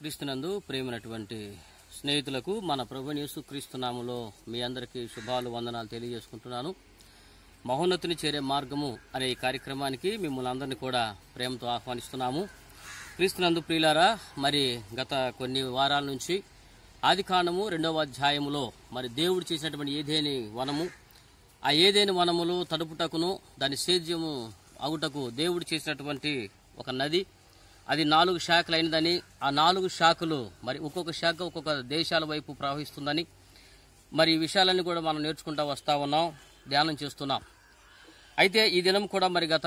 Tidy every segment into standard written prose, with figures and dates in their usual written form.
క్రీస్తునందు ప్రేమైనటువంటి స్నేహితులకు మన ప్రభువైన యేసుక్రీస్తు నామములో మీ అందరికీ శుభాలు వందనాలు తెలియజేసుకుంటున్నాను. మహోన్నతిని చేరే మార్గము అనే ఈ కార్యక్రమానికి మిమ్మల్ని అందరినీ కూడా ప్రేమతో ఆహ్వానిస్తున్నాము. క్రీస్తునందు ప్రియులారా, మరి గత కొన్ని వారాల నుంచి ఆదికాండము 2వ అధ్యాయములో మరి దేవుడు చేసినటువంటి ఏదేని వనము, ఆ ఏదేని వనములో తడుపుటకును దాని సేద్యము అగుటకు దేవుడు చేసినటువంటి ఒక నది, అది 4 శాఖలైనదని, ఆ 4 శాఖలు మరి ఒక్కొక్క శాఖ ఒక్కొక్క దేశాల వైపు ప్రవహిస్తుందని, మరి ఈ విషయాలన్నీ కూడా మనం నేర్చుకుంటూ వస్తూ ఉన్నాం, ధ్యానం చేస్తున్నాం. అయితే ఈ దినం కూడా మరి గత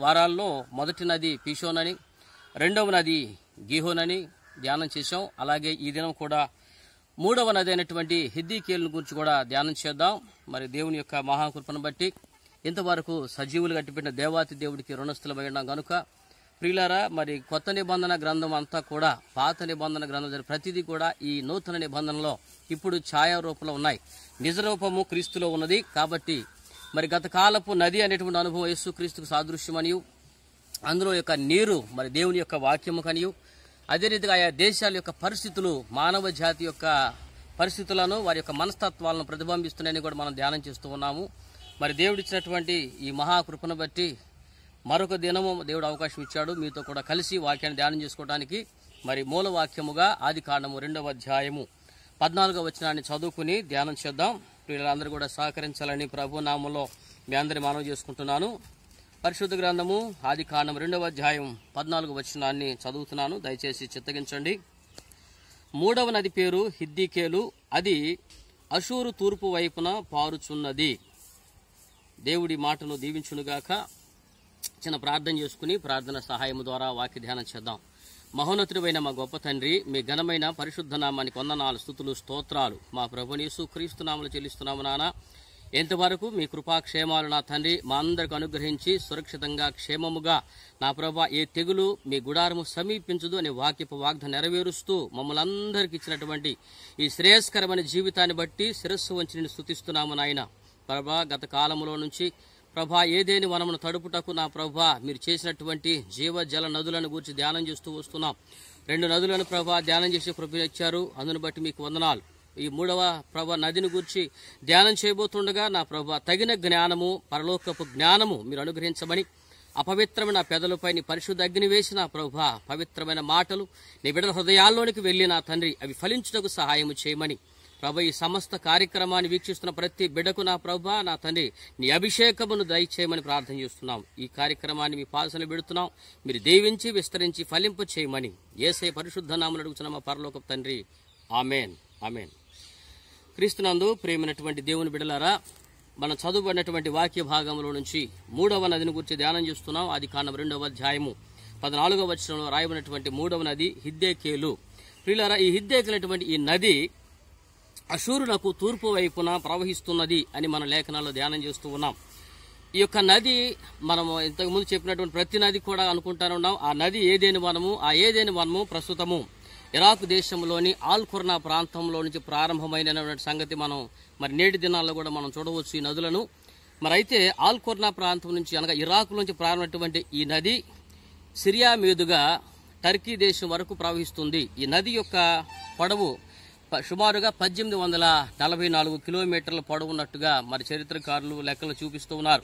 వారాల్లో మొదటి నది పీషోన్ అని, రెండవ నది గీహోన్ అని ధ్యానం చేశాం. అలాగే ఈ దినం కూడా 3వ నది అయినటువంటి హిద్దీకేలును గురించి కూడా ధ్యానం చేద్దాం. మరి దేవుని యొక్క మహాకృపను బట్టి ఇంతవరకు సజీవులు గట్టిపెట్టిన దేవాతి దేవుడికి రుణస్థులమై ఉన్నాం కనుక ప్రియులారా, మరి కొత్త నిబంధన గ్రంథం అంతా కూడా పాత నిబంధన గ్రంథం ప్రతిదీ కూడా ఈ నూతన నిబంధనలో ఇప్పుడు ఛాయా రూపంలో ఉన్నాయి. నిజ రూపము క్రీస్తులో ఉన్నది. కాబట్టి మరి గత కాలపు నది అనేటువంటి అనుభవం యేసుక్రీస్తుకు సాదృశ్యమనియు, అందులో యొక్క నీరు మరి దేవుని యొక్క వాక్యము కనియు, అదే రీతిగా ఆయా దేశాల యొక్క పరిస్థితులు మానవ జాతి యొక్క పరిస్థితులను, వారి యొక్క మనస్తత్వాలను ప్రతిబింబిస్తున్నాయని కూడా మనం ధ్యానం చేస్తూ ఉన్నాము. మరి దేవుడిచ్చినటువంటి ఈ మహాకృపను బట్టి మరొక దినము దేవుడు అవకాశం ఇచ్చాడు మీతో కూడా కలిసి వాక్యాన్ని ధ్యానం చేసుకోవడానికి. మరి మూల వాక్యముగా ఆదికాండము 2వ అధ్యాయము 14వ వచనాన్ని చదువుకుని ధ్యానం చేద్దాం. వీళ్ళందరూ కూడా సహకరించాలని ప్రభు నామములో మీ అందరి మనవి చేసుకుంటున్నాను. పరిశుద్ధ గ్రంథము ఆదికాండము 2వ అధ్యాయం 14వ వచనాన్ని చదువుతున్నాను, దయచేసి చిత్తగించండి. 3వ నది పేరు హిద్దీకేలు, అది అషూరు తూర్పు వైపున పారుచున్నది. దేవుడి మాటను దీవించునుగాక. చిన్న ప్రార్థన చేసుకుని ప్రార్థన సహాయం ద్వారా వాక్య ధ్యానం చేద్దాం. మహోన్నతుడైన మా గొప్ప తండ్రి, మీ ఘనమైన పరిశుద్ధ నామానికి వందనాలు, స్తుతులు, స్తోత్రాలు మా ప్రభువైన యేసుక్రీస్తు నామములో చెల్లిస్తున్నాము. నాన్న, ఎంతవరకు మీ కృపాక్షేమాలు నా తండ్రి మా అందరికి అనుగ్రహించి సురక్షితంగా క్షేమముగా నా ప్రభా ఏ తెగులు మీ గుడారము సమీపించదు అనే వాక్యపు వాగ్దానం నెరవేరుస్తూ మమ్మల్ని అందరికి ఇచ్చినటువంటి ఈ శ్రేయస్కరమైన జీవితాన్ని బట్టి శిరస్సు వంచి నేను స్తుతిస్తున్నాము నాయన. ప్రభా, గత కాలంలో నుంచి ప్రభా ఏదేని వనమును తడుపుటకు నా ప్రభా మీరు చేసినటువంటి జీవ జల నదులను గురించి ధ్యానం చేస్తూ వస్తున్నాం. 2 నదులను ప్రభా ధ్యానం చేసే కృప ఇచ్చారు, అందును బట్టి మీకు వందనాలు. ఈ 3వ ప్రభా నదిని గురించి ధ్యానం చేయబోతుండగా నా ప్రభా తగిన జ్ఞానము, పరలోకపు జ్ఞానము మీరు అనుగ్రహించమని, అపవిత్రమైన పెదలపై నీ పరిశుద్ధ అగ్ని వేసిన ప్రభా పవిత్రమైన మాటలు నీ బిడ్డల హృదయాల్లోనికి వెళ్ళి నా తండ్రి అవి ఫలించుటకు సహాయం చేయమని ప్రభా ఈ సమస్త కార్యక్రమాన్ని వీక్షిస్తున్న ప్రతి బిడ్డకు నా ప్రభా నా తండ్రి నీ అభిషేకమును దయచేయమని ప్రార్థన చేస్తున్నాం. ఈ కార్యక్రమాన్ని మీ పాదసంలో పెడుతున్నాం, మీరు దీవించి విస్తరించి ఫలింప చేయమని యేసయ్య పరిశుద్ధ నామములో అడుగుచున్నాం మా పరలోకపు తండ్రి. ఆమేన్, ఆమేన్. క్రీస్తునందు ప్రేమైనటువంటి దేవుని బిడ్డలారా, మనం చదువుబడినటువంటి వాక్య భాగంలో నుంచి 3వ నదిని గురించి ధ్యానం చేస్తున్నాం. ఆదికాండం 2వ అధ్యాయము 14వ వచనంలో రాయబడినటువంటి 3వ నది హిద్దీకేలు. ప్రియులారా, ఈ హిద్దీకేలటువంటి ఈ నది అషూరునకు తూర్పు వైపున ప్రవహిస్తున్నది అని మన లేఖనాల్లో ధ్యానం చేస్తూ ఉన్నాం. ఈ యొక్క నది మనము ఇంతకుముందు చెప్పినటువంటి ప్రతి నది కూడా అనుకుంటానే ఉన్నాం. ఆ నది ఏదేని వనము, ఆ ఏదేని వనము ప్రస్తుతము ఇరాక్ దేశంలోని ఆల్ ఖుర్నా ప్రాంతంలో నుంచి ప్రారంభమైన సంగతి మనం మరి నేటి దినాల్లో కూడా మనం చూడవచ్చు ఈ నదులను. మరి అయితే ఆల్ ఖుర్నా ప్రాంతం నుంచి అనగా ఇరాక్ నుంచి ప్రారంభమైనటువంటి ఈ నది సిరియా మీదుగా టర్కీ దేశం వరకు ప్రవహిస్తుంది. ఈ నది యొక్క పొడవు సుమారుగా 1844 కిలోమీటర్ల పొడవున్నట్టుగా మరి చరిత్రకారులు లెక్కలు చూపిస్తూ ఉన్నారు.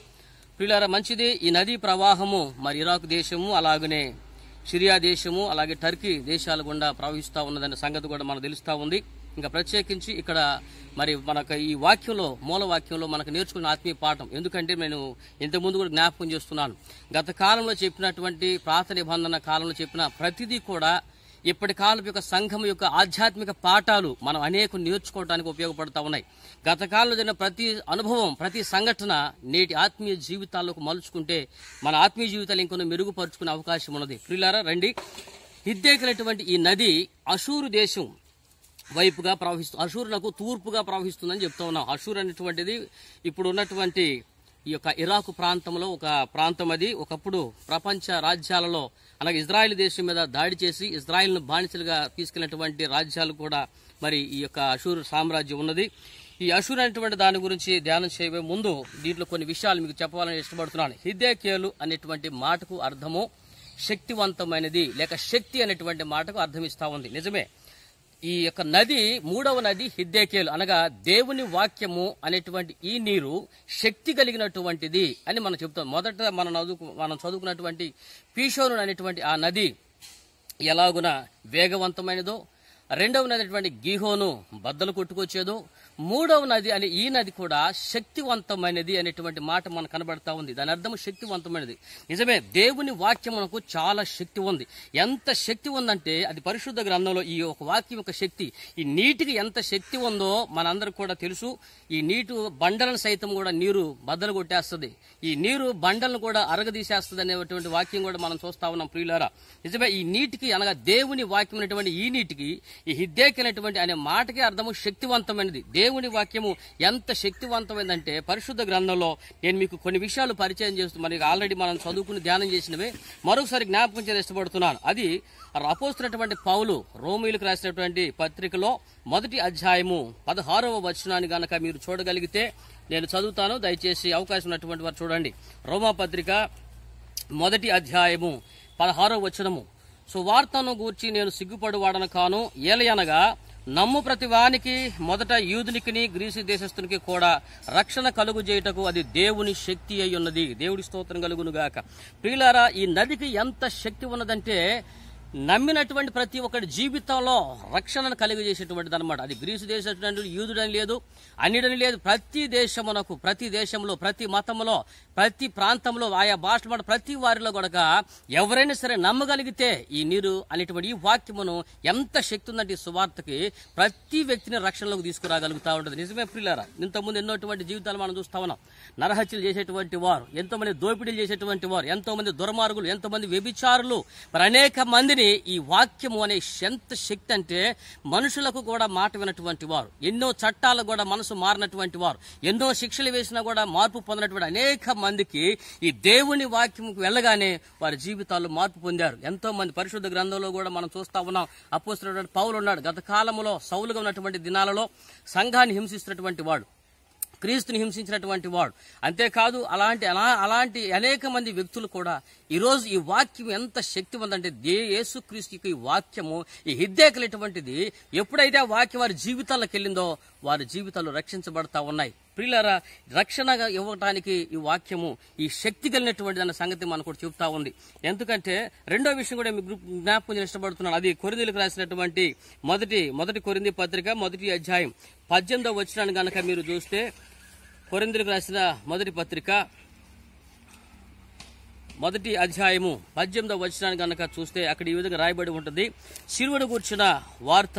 ప్రియులారా, మంచిది. ఈ నదీ ప్రవాహము మరి ఇరాక్ దేశము, అలాగనే సిరియా దేశము, అలాగే టర్కీ దేశాల గుండా ప్రవహిస్తూ ఉన్నదనే సంగతి కూడా మనకు తెలుస్తూ ఉంది. ఇంకా ప్రత్యేకించి ఇక్కడ మరి మనకు ఈ వాక్యంలో మూల వాక్యంలో మనకు నేర్చుకున్న ఆత్మీయ పాఠం, ఎందుకంటే నేను ఇంతకుముందు కూడా జ్ఞాపకం చేస్తున్నాను, గత కాలంలో చెప్పినటువంటి పాత నిబంధన కాలంలో చెప్పిన ప్రతిదీ కూడా ఇప్పటి కాలం యొక్క సంఘం యొక్క ఆధ్యాత్మిక పాఠాలు మనం అనేక నేర్చుకోవడానికి ఉపయోగపడుతూ ఉన్నాయి. గత కాలంలో జరిగిన ప్రతి అనుభవం, ప్రతి సంఘటన నేటి ఆత్మీయ జీవితాల్లోకి మలుచుకుంటే మన ఆత్మీయ జీవితాలు ఇంకొన్ని మెరుగుపరుచుకునే అవకాశం ఉన్నది. ప్రియులారా, రండి. హిద్దీకేలటువంటి ఈ నది అషూరు దేశం వైపుగా అషూరునకు తూర్పుగా ప్రవహిస్తుందని చెప్తా ఉన్నాం. అషూర్ అనేటువంటిది ఇప్పుడు ఉన్నటువంటి ఈ యొక్క ఇరాక్ ప్రాంతంలో ఒక ప్రాంతం. అది ఒకప్పుడు ప్రపంచ రాజ్యాలలో అలాగే ఇజ్రాయెల్ దేశం మీద దాడి చేసి ఇజ్రాయెల్ను బానిసలుగా తీసుకెళ్లినటువంటి రాజ్యాలు కూడా మరి ఈ యొక్క అషూర్ సామ్రాజ్యం ఉన్నది. ఈ అషూర్ అనేటువంటి దాని గురించి ధ్యానం చేయబోయే ముందు దీంట్లో కొన్ని విషయాలు మీకు చెప్పాలని ఇష్టపడుతున్నాను. హిద్దీకేలు అనేటువంటి మాటకు అర్థము శక్తివంతమైనది లేక శక్తి అనేటువంటి మాటకు అర్థమిస్తా ఉంది. నిజమే, ఈ యొక్క నది 3వ నది హిద్దెకేలు అనగా దేవుని వాక్యము అనేటువంటి ఈ నీరు శక్తి కలిగినటువంటిది అని మనం చెప్తాం. మొదట మనం చదువుకున్నటువంటి పీషోను అనేటువంటి ఆ నది ఎలాగున వేగవంతమైనదో, 2వ నది అనేటువంటి గీహోను బద్దలు కొట్టుకొచ్చేదో, 3వ నది అని ఈ నది కూడా శక్తివంతమైనది అనేటువంటి మాట మనకు కనబడతా ఉంది. దాని అర్థం శక్తివంతమైనది. నిజమే, దేవుని వాక్యం మనకు చాలా శక్తి ఉంది. ఎంత శక్తి ఉందంటే అది పరిశుద్ధ గ్రంథంలో ఈ ఒక వాక్యం యొక్క శక్తి, ఈ నీటికి ఎంత శక్తి ఉందో మనందరికి కూడా తెలుసు. ఈ నీటి బండలను సైతం కూడా నీరు బద్దలు కొట్టేస్తుంది, ఈ నీరు బండలను కూడా అరగదీసేస్తుంది అనేటువంటి వాక్యం కూడా మనం చూస్తా ఉన్నాం ప్రియులారా. నిజమే, ఈ నీటికి అనగా దేవుని వాక్యం అనేటువంటి ఈ నీటికి ఈ హిద్దెకేలు అనే మాటకి అర్థము శక్తివంతమైనది. దేవుని వాక్యము ఎంత శక్తివంతమైందంటే పరిశుద్ధ గ్రంథంలో నేను మీకు కొన్ని విషయాలు పరిచయం చేస్తూ మనకి ఆల్రెడీ మనం చదువుకుని ధ్యానం చేసినవే మరొకసారి జ్ఞాపకం చేసి ఇష్టపడుతున్నాను. అది అపోస్తులైనటువంటి పౌలు రోమీయులకు రాసినటువంటి పత్రికలో 1వ అధ్యాయము 16వ వచనాన్ని గనక మీరు చూడగలిగితే నేను చదువుతాను. దయచేసి అవకాశం ఉన్నటువంటి వారు చూడండి. రోమా పత్రిక 1వ అధ్యాయము 16వ వచనము. సువార్తను గూర్చి నేను సిగ్గుపడువాడను కాను, ఏలయనగా నమ్ము ప్రతి వానికి మొదట యూదునికిని గ్రీసు దేశస్థునికి కూడా రక్షణ కలుగు చేయుటకు అది దేవుని శక్తి అయి ఉన్నది. దేవుడి స్తోత్రం కలుగును గాక. ప్రియులారా, ఈ నదికి ఎంత శక్తి ఉన్నదంటే నమ్మినటువంటి ప్రతి ఒక్కరి జీవితంలో రక్షణను కలిగజేసేటువంటిది అనమాట. అది గ్రీసు దేశం యూదుడని లేదు, అన్యుడని లేదు. ప్రతి దేశమునకు, ప్రతి దేశంలో, ప్రతి మతంలో, ప్రతి ప్రాంతంలో, ఆయా భాషలో ప్రతి వారిలో కూడా ఎవరైనా సరే నమ్మగలిగితే ఈ నీరు అనేటువంటి ఈ వాక్యమును ఎంత శక్తి ఉందంటే ఈ సువార్తకి ప్రతి వ్యక్తిని రక్షణలోకి తీసుకురాగలుగుతా ఉంటుంది. నిజమే ప్రియులారా, ఇంతకుముందు ఎన్నోటువంటి జీవితాలు మనం చూస్తా ఉన్నాం. నరహత్యలు చేసేటువంటి వారు, ఎంతో మంది దోపిడీలు చేసేటువంటి వారు, ఎంతో మంది దుర్మార్గులు, ఎంతో మంది వ్యభిచారులు, మరి అనేక మందిని ఈ వాక్యము అనే ఎంత శక్తి అంటే మనుషులకు కూడా మాట వినటువంటి వారు, ఎన్నో చట్టాలకు కూడా మనసు మారినటువంటి వారు, ఎన్నో శిక్షలు వేసినా కూడా మార్పు పొందినటువంటి అనేక మందికి ఈ దేవుని వాక్యంకు వెళ్ళగానే వారి జీవితాల్లో మార్పు పొందారు. ఎంతో మంది పరిశుద్ధ గ్రంథంలో కూడా మనం చూస్తా ఉన్నాం. అపోస్తలుడైన పౌలు ఉన్నాడు, గత కాలంలో సౌలుగా ఉన్నటువంటి దినాలలో సంఘాన్ని హింసిస్తున్నటువంటి వాడు, క్రీస్తుని హింసించినటువంటి వాడు. అంతేకాదు అలాంటి అనేక మంది వ్యక్తులు కూడా ఈరోజు ఈ వాక్యం ఎంత శక్తి ఉందంటే యేసుక్రీస్తుకి ఈ వాక్యము, ఈ హిద్దెకేలు ఎప్పుడైతే ఆ వాక్యం వారి జీవితాల్లోకి వెళ్ళిందో వారి జీవితాలు రక్షించబడతా ఉన్నాయి. ప్రియులారా, రక్షణగా ఇవ్వటానికి ఈ వాక్యము ఈ శక్తి కలిగినటువంటి అన్న సంగతి మనకు కూడా చెబుతా ఉంది. ఎందుకంటే రెండో విషయం కూడా మీకు జ్ఞాపకం చేసి ఇష్టపడుతున్నాను. అది కొరింథీయులకు రాసినటువంటి మొదటి కొరింథీ పత్రిక 1వ అధ్యాయం 18వ వచనాన్ని గనక మీరు చూస్తే, కొరింథీయులకు రాసిన మొదటి పత్రిక 1వ అధ్యాయము 18వ వచనాన్ని గనక చూస్తే అక్కడ ఈ విధంగా రాయబడి ఉంటుంది. శిలువను గూర్చిన వార్త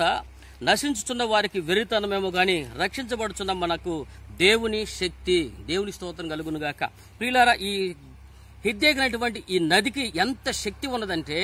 నశించుతున్న వారికి వెరితనమేమో గాని రక్షించబడుచున్న మనకు దేవుని శక్తి. దేవుని స్తోత్రం కలుగును గాక. ప్రియులారా, ఈ హిద్దెకేలు ఈ నదికి ఎంత శక్తి ఉన్నదంటే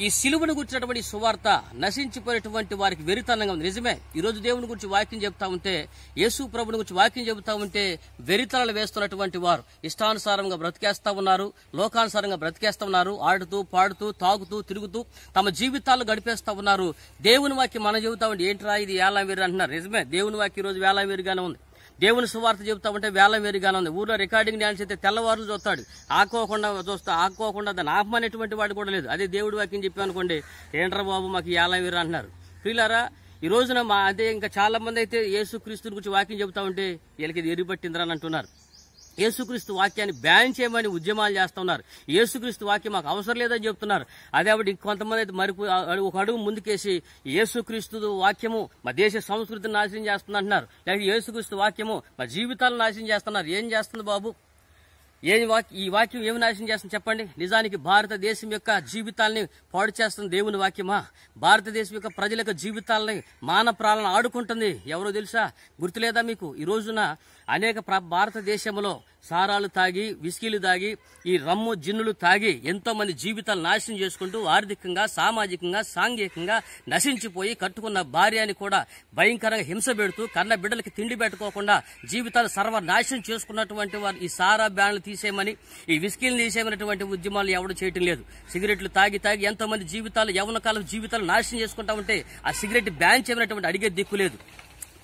ఈ సిలువను గురించినటువంటి సువార్త నశించిపోయినటువంటి వారికి వెరితనంగా ఉంది. నిజమే, ఈరోజు దేవుని గురించి వాక్యం చెబుతా ఉంటే, యేసు ప్రభుని గురించి వాక్యం చెబుతా ఉంటే వెరితనలు వేస్తున్నటువంటి వారు ఇష్టానుసారంగా బ్రతికేస్తా ఉన్నారు, లోకానుసారంగా బ్రతికేస్తా ఉన్నారు, ఆడుతూ పాడుతూ తాగుతూ తిరుగుతూ తమ జీవితాలు గడిపేస్తా ఉన్నారు. దేవుని వాక్యం మనం చెబుతా ఉంటే ఏంట్రా ఇది వేలావేరు అంటున్నారు. నిజమే, దేవుని వాక్యం ఈరోజు వేలావేరుగానే ఉంది. దేవుని సువార్త చెబుతా ఉంటే వేలావేరుగానే ఉంది. ఊర్లో రికార్డింగ్ డ్యాన్స్ అయితే తెల్లవారులు చూస్తాడు, ఆకోకుండా దాన్ని ఆపమనేటువంటి వాడు కూడా లేదు. అదే దేవుడి వాక్యం చెప్పానుకోండి, ఏంట్రా బాబు మాకు వేలావేరు అంటున్నారు. ప్రియులారా, ఈ రోజున అదే ఇంకా చాలా మంది అయితే యేసుక్రీస్తు గురించి వాక్యం చెబుతా ఉంటే వీళ్ళకి ఇది ఎరిపట్టిందిరా అని అంటున్నారు. యేసుక్రీస్తు వాక్యాన్ని బ్యాన్ చేయమని ఉద్యమాలు చేస్తున్నారు. యేసుక్రీస్తు వాక్యం మాకు అవసరం లేదని చెప్తున్నారు. అదే ఆవిడ కొంతమంది అయితే ఒక అడుగు ముందుకేసి యేసుక్రీస్తు వాక్యము మా దేశ సంస్కృతిని నాశనం చేస్తుంది అంటున్నారు. లేకపోతే యేసుక్రీస్తు వాక్యము మా జీవితాలను నాశనం చేస్తున్నారు. ఏం చేస్తుంది బాబు? ఈ వాక్యం ఏమి నాశనం చేస్తుంది చెప్పండి? నిజానికి భారతదేశం యొక్క జీవితాలని పాడు చేస్తుంది దేవుని వాక్యమా? భారతదేశం యొక్క ప్రజల యొక్క జీవితాలని, మానవ ప్రాణాలను ఆడుకుంటుంది. ఎవరో తెలుసా? గుర్తులేదా మీకు? ఈ రోజున అనేక భారతదేశంలో సారాలు తాగి, విస్కీలు తాగి, ఈ రమ్ము జిన్నులు తాగి ఎంతో మంది జీవితాలు నాశనం చేసుకుంటూ ఆర్థికంగా, సామాజికంగా, సాంఘికంగా నశించిపోయి కట్టుకున్న భార్యని కూడా భయంకరంగా హింస పెడుతూ కన్న బిడ్డలకి తిండి పెట్టుకోకుండా జీవితాలు సర్వనాశనం చేసుకున్నటువంటి వారు ఈ సారా బ్యాన్లు తీసేయమని, ఈ విస్కీలు తీసేయమనేటువంటి ఉద్యమాలు ఎవరు చేయటం లేదు. సిగరెట్లు తాగి ఎంతో మంది జీవితాలు, యవ్వన కాలం జీవితాలు నాశనం చేసుకుంటా ఉంటే ఆ సిగరెట్ బ్యాన్ చేయమనేటువంటి అడిగే దిక్కు లేదు.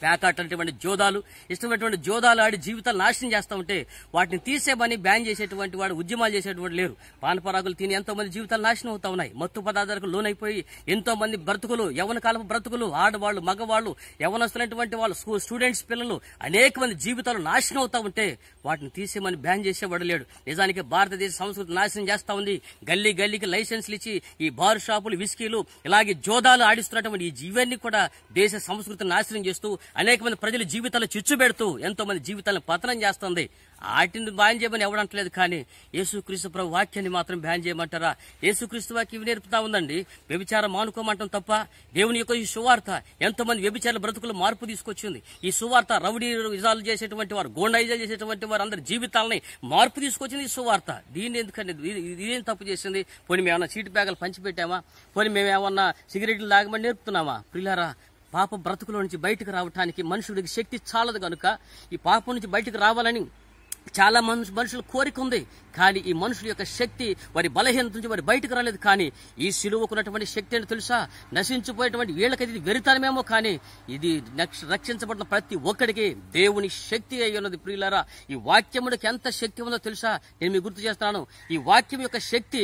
ప్యాకాట్ అనేటువంటి జోదాలు, ఇష్టమైనటువంటి జోదాలు ఆడి జీవితాలు నాశనం చేస్తూ ఉంటే వాటిని తీసేమని బ్యాన్ చేసేటువంటి వాడు, ఉద్యమాలు చేసేటువంటి లేరు. పానపరాగులు తిని ఎంతో మంది జీవితాలు నాశనం అవుతా ఉన్నాయి. మత్తు పదార్థాలకు లోనైపోయి ఎంతో మంది బ్రతుకులు, యవ్వన కాలపు బ్రతుకులు, ఆడవాళ్లు, మగవాళ్లు, యవ్వనస్తులైనటువంటి వాళ్ళు, స్టూడెంట్స్ పిల్లలు అనేక మంది జీవితాలు నాశనం అవుతా ఉంటే వాటిని తీసేమని బ్యాన్ చేసేవాడు లేడు. నిజానికి భారతదేశ సంస్కృతి నాశనం చేస్తా ఉంది. గల్లీ గల్లీకి లైసెన్స్లు ఇచ్చి ఈ బార్ షాపులు, విస్కీలు, ఇలాగే జోదాలు ఆడిస్తున్నటువంటి ఈ జీవాన్ని కూడా దేశ సంస్కృతిని నాశనం చేస్తూ అనేక మంది ప్రజల జీవితాలు చిచ్చు పెడుతూ ఎంతో మంది జీవితాలను పతనం చేస్తుంది. వాటిని బ్యాన్ చేయమని ఎవడంటలేదు, కానీ యేసుక్రీస్తు ప్రభు వాక్యాన్ని మాత్రం బ్యాన్ చేయమంటారా? యేసుక్రీస్తు వాక్యం నేర్పుతా ఉందండి. వ్యభిచారం మానుకోమంటాం తప్ప దేవుని యొక్క ఈ సువార్త ఎంతో మంది వ్యభిచారుల బ్రతుకులు మార్పు తీసుకొచ్చింది. ఈ సువార్త రౌడీ విజాలు చేసేటువంటి వారు, గోండాయిజాలు చేసేటువంటి వారు అందరి జీవితాలని మార్పు తీసుకొచ్చింది ఈ సువార్త. దీన్ని ఎందుకంటే ఇదేం తప్పు చేసింది? పోనీ మేమన్నా చీటి బ్యాగులు పంచిపెట్టామా? పోనీ మేమేమన్నా సిగరెట్లు తాగమని నేర్పుతున్నామా? ప్రియులారా, పాప బ్రతుకుల నుంచి బయటకు రావటానికి మనుషుడికి శక్తి చాలదు కనుక ఈ పాపం నుంచి బయటకు రావాలని చాలా మనుషుల కోరిక ఉంది. కానీ ఈ మనుషుల యొక్క శక్తి వారి బలహీనత నుంచి వారి బయటకు రాలేదు. కానీ ఈ సిలువకున్నటువంటి శక్తి అని తెలుసా? నశించిపోయేటువంటి వీళ్ళకైతే ఇది వెరితనమేమో, కానీ ఇది రక్షించబడిన ప్రతి ఒక్కడికి దేవుని శక్తి అయి ఉన్నది. ప్రియులారా, ఈ వాక్యముడికి ఎంత శక్తి ఉందో తెలుసా? నేను మీకు గుర్తు చేస్తాను. ఈ వాక్యం యొక్క శక్తి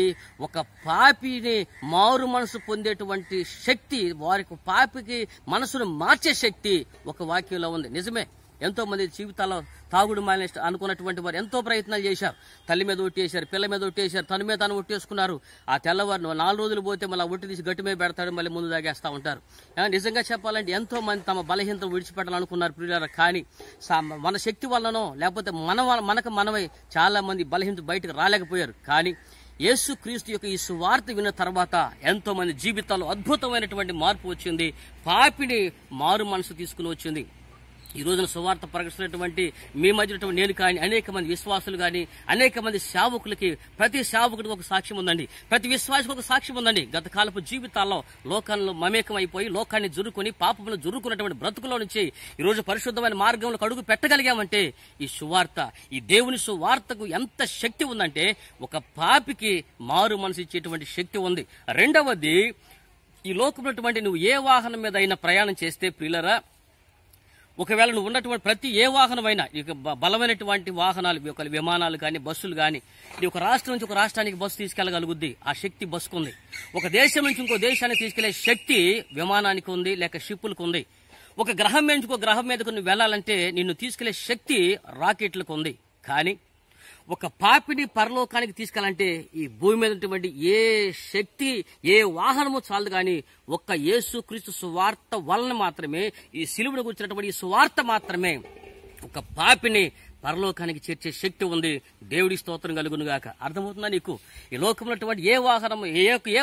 ఒక పాపిని మారు మనసు పొందేటువంటి శక్తి, వారికి పాపికి మనసును మార్చే శక్తి ఒక వాక్యంలో ఉంది. నిజమే, ఎంతో మంది జీవితాల్లో తాగుడు మానే అనుకున్నటువంటి వారు ఎంతో ప్రయత్నాలు చేశారు. తల్లి మీద ఒట్టేశారు, పిల్ల మీద ఒట్టేశారు, తన మీద తను ఒట్టేసుకున్నారు. ఆ తెల్లవారు 4 రోజులు పోతే మళ్ళీ ఒట్టి తీసి గట్టి మీద పెడతాడు, మళ్ళీ ముందు తాగేస్తా ఉంటారు. నిజంగా చెప్పాలంటే ఎంతో మంది తమ బలహీనతను విడిచిపెట్టాలనుకున్నారు ప్రియులారా. కానీ మన శక్తి వల్లనో లేకపోతే మనకు మనమై చాలా మంది బలహీనత బయటకు రాలేకపోయారు. కానీ యేసుక్రీస్తు యొక్క ఈ సువార్త విన్న తర్వాత ఎంతో మంది జీవితాల్లో అద్భుతమైనటువంటి మార్పు వచ్చింది. పాపిని మారు మనసు తీసుకుని వచ్చింది. ఈ రోజున సువార్త ప్రకటిస్తున్నటువంటి మీ మధ్య నేను కానీ అనేక మంది విశ్వాసులు కానీ అనేక మంది సేవకులకి, ప్రతి సేవకుడికి ఒక సాక్ష్యం ఉందండి. ప్రతి విశ్వాసికి ఒక సాక్ష్యం ఉందండి. గత కాలపు జీవితాల్లో లోకంలో మమేకం అయిపోయి లోకాన్ని జురుకొని పాపములు జురుకున్నటువంటి బ్రతుకులో నుంచి ఈ రోజు పరిశుద్ధమైన మార్గంలో అడుగు పెట్టగలిగామంటే ఈ సువార్త, ఈ దేవుని సువార్తకు ఎంత శక్తి ఉందంటే ఒక పాపికి మారు మనసు ఇచ్చేటువంటి శక్తి ఉంది. రెండవది, ఈ లోకమైనటువంటి నువ్వు ఏ వాహనం మీద అయినా ప్రయాణం చేస్తే ప్రియులరా, ఒకవేళ నువ్వు ఉన్నటువంటి ప్రతి ఏ వాహనమైనా, ఇక బలమైనటువంటి వాహనాలు, విమానాలు కానీ బస్సులు కానీ, ఇది ఒక రాష్ట్రం నుంచి ఒక రాష్ట్రానికి బస్సు తీసుకెళ్లగలుగుద్ది. ఆ శక్తి బస్సుకు ఉంది. ఒక దేశం నుంచి ఇంకో దేశానికి తీసుకెళ్లే శక్తి విమానానికి ఉంది, లేక షిప్పులకు ఉంది. ఒక గ్రహం నుంచి ఇంకో గ్రహం మీదకు నువ్వు వెళ్లాలంటే నిన్ను తీసుకెళ్లే శక్తి రాకెట్లకు ఉంది. కానీ ఒక పాపిని పరలోకానికి తీసుకెళ్లాలంటే ఈ భూమి మీద ఉన్నటువంటి ఏ శక్తి, ఏ వాహనము చాలదు. కానీ ఒక్క యేసుక్రీస్తు సువార్త వలన మాత్రమే, ఈ సిలువను గురించినటువంటి ఈ సువార్త మాత్రమే ఒక పాపిని పరలోకానికి చేర్చే శక్తి ఉంది. దేవుడి స్తోత్రం కలుగును గాక. అర్థమవుతుందా నీకు? ఈ లోకంలో ఏ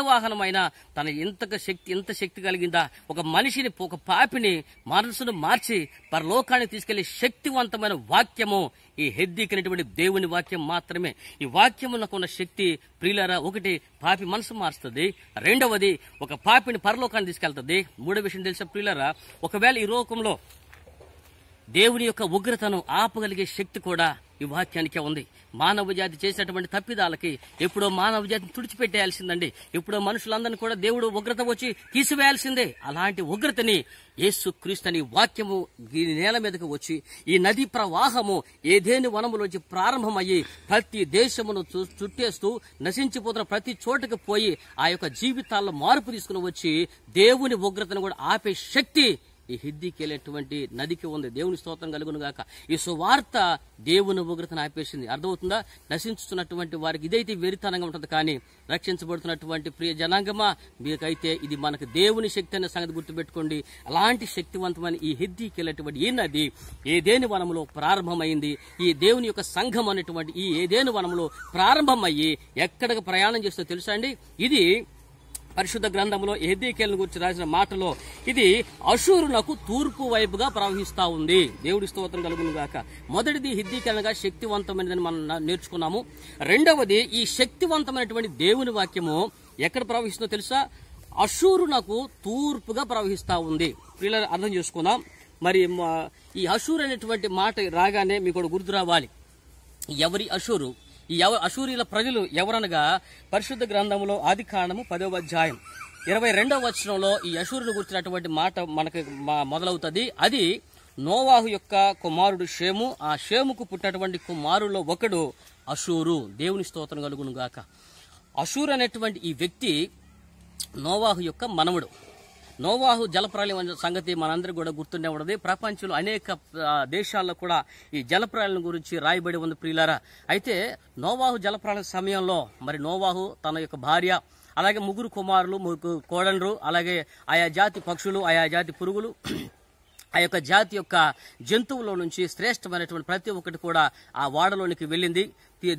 వాహనమైనా తన ఎంత శక్తి కలిగిందా? ఒక మనిషిని, ఒక పాపిని మనసును మార్చి పరలోకానికి తీసుకెళ్లే శక్తివంతమైన వాక్యము ఈ హెద్దీకినటువంటి దేవుని వాక్యం మాత్రమే. ఈ వాక్యమునకు ఉన్న శక్తి ప్రియులారా, ఒకటి పాపి మనసు మారుస్తుంది, రెండవది ఒక పాపిని పరలోకాన్ని తీసుకెళ్తుంది, మూడో విషయం తెలుసా ప్రియులారా, ఒకవేళ ఈ లోకంలో దేవుని యొక్క ఉగ్రతను ఆపగలిగే శక్తి కూడా ఈ వాక్యానికే ఉంది. మానవ జాతి చేసేటువంటి తప్పిదాలకి ఎప్పుడో మానవ జాతిని తుడిచిపెట్టేయాల్సిందండి. ఎప్పుడో మనుషులందరినీ కూడా దేవుడు ఉగ్రత వచ్చి తీసివేయాల్సిందే. అలాంటి ఉగ్రతని యేసుక్రీస్తు అని వాక్యము ఈ నేల మీదకు వచ్చి ఈ నది ప్రవాహము ఏదేని వనములోంచి ప్రారంభమయ్యి ప్రతి దేశమును చుట్టేస్తూ నశించిపోతున్న ప్రతి చోటకు పోయి ఆ యొక్క జీవితాల్లో మార్పు తీసుకుని వచ్చి దేవుని ఉగ్రతను కూడా ఆపే శక్తి ఈ హిద్దీకెళ్ళేటువంటి నదికి ఉంది. దేవుని స్తోత్రం కలుగును గాక. ఈ సువార్త దేవుని ఉగ్రతను ఆపేసింది. అర్థమవుతుందా? నశించుతున్నటువంటి వారికి ఇదైతే వెరితనంగా ఉంటుంది, కానీ రక్షించబడుతున్నటువంటి ప్రియ జనాంగమా, మీకైతే ఇది మనకు దేవుని శక్తి అనే సంగతి గుర్తుపెట్టుకోండి. అలాంటి శక్తివంతమైన ఈ హిద్దీకెళ్ళేటువంటి ఈ నది ఏదేని వనములో ప్రారంభమైంది. ఈ దేవుని యొక్క సంఘం అనేటువంటి ఈ ఏదేని వనములో ప్రారంభమయ్యి ఎక్కడికి ప్రయాణం చేస్తుందో తెలుసా అండి? ఇది పరిశుద్ధ గ్రంథంలో ఎహెజ్కేలును గురించి రాసిన మాటలో ఇది అషూరునకు తూర్పు వైపుగా ప్రవహిస్తా ఉంది. దేవుడి స్తోత్రం కలుగును గాక. మొదటిది హిద్దీకేలుగా శక్తివంతమైనదని మనం నేర్చుకున్నాము. రెండవది ఈ శక్తివంతమైనటువంటి దేవుని వాక్యము ఎక్కడ ప్రవహిస్తుందో తెలుసా? అషూరునకు తూర్పుగా ప్రవహిస్తా ఉంది. పిల్లలు అర్థం చేసుకుందాం. మరి ఈ అషూరు అనేటువంటి మాట రాగానే మీకు గుర్తు రావాలి. ఎవరి అషూరు? ఈ అషూరీల ప్రజలు ఎవరనగా పరిశుద్ధ గ్రంథంలో ఆదికాండము 10వ అధ్యాయం 22వ వచనంలో ఈ అషూరును గుర్చినటువంటి మాట మనకు మొదలవుతుంది. అది నోవాహు యొక్క కుమారుడు షేము. ఆ షేముకు పుట్టినటువంటి కుమారుల్లో ఒకడు అషూరు. దేవుని స్తోత్రం కలుగును గాక. అషూరు అనేటువంటి ఈ వ్యక్తి నోవాహు యొక్క మనవడు. నోవాహు జలప్రళయం సంగతి మనందరికీ కూడా గుర్తుండే ఉన్నది. ప్రపంచంలో అనేక దేశాల్లో కూడా ఈ జలప్రళయం గురించి రాయబడి ఉంది ప్రియులారా. అయితే నోవాహు జలప్రళయ సమయంలో మరి నోవాహు తన యొక్క భార్య, అలాగే 3 కుమారులు, 3 కోడళ్ళు, అలాగే ఆయా జాతి పక్షులు, ఆయా జాతి పురుగులు, ఆ యొక్క జాతి యొక్క జంతువుల నుంచి శ్రేష్టమైనటువంటి ప్రతి ఒక్కటి కూడా ఆ వాడలోనికి వెళ్ళింది.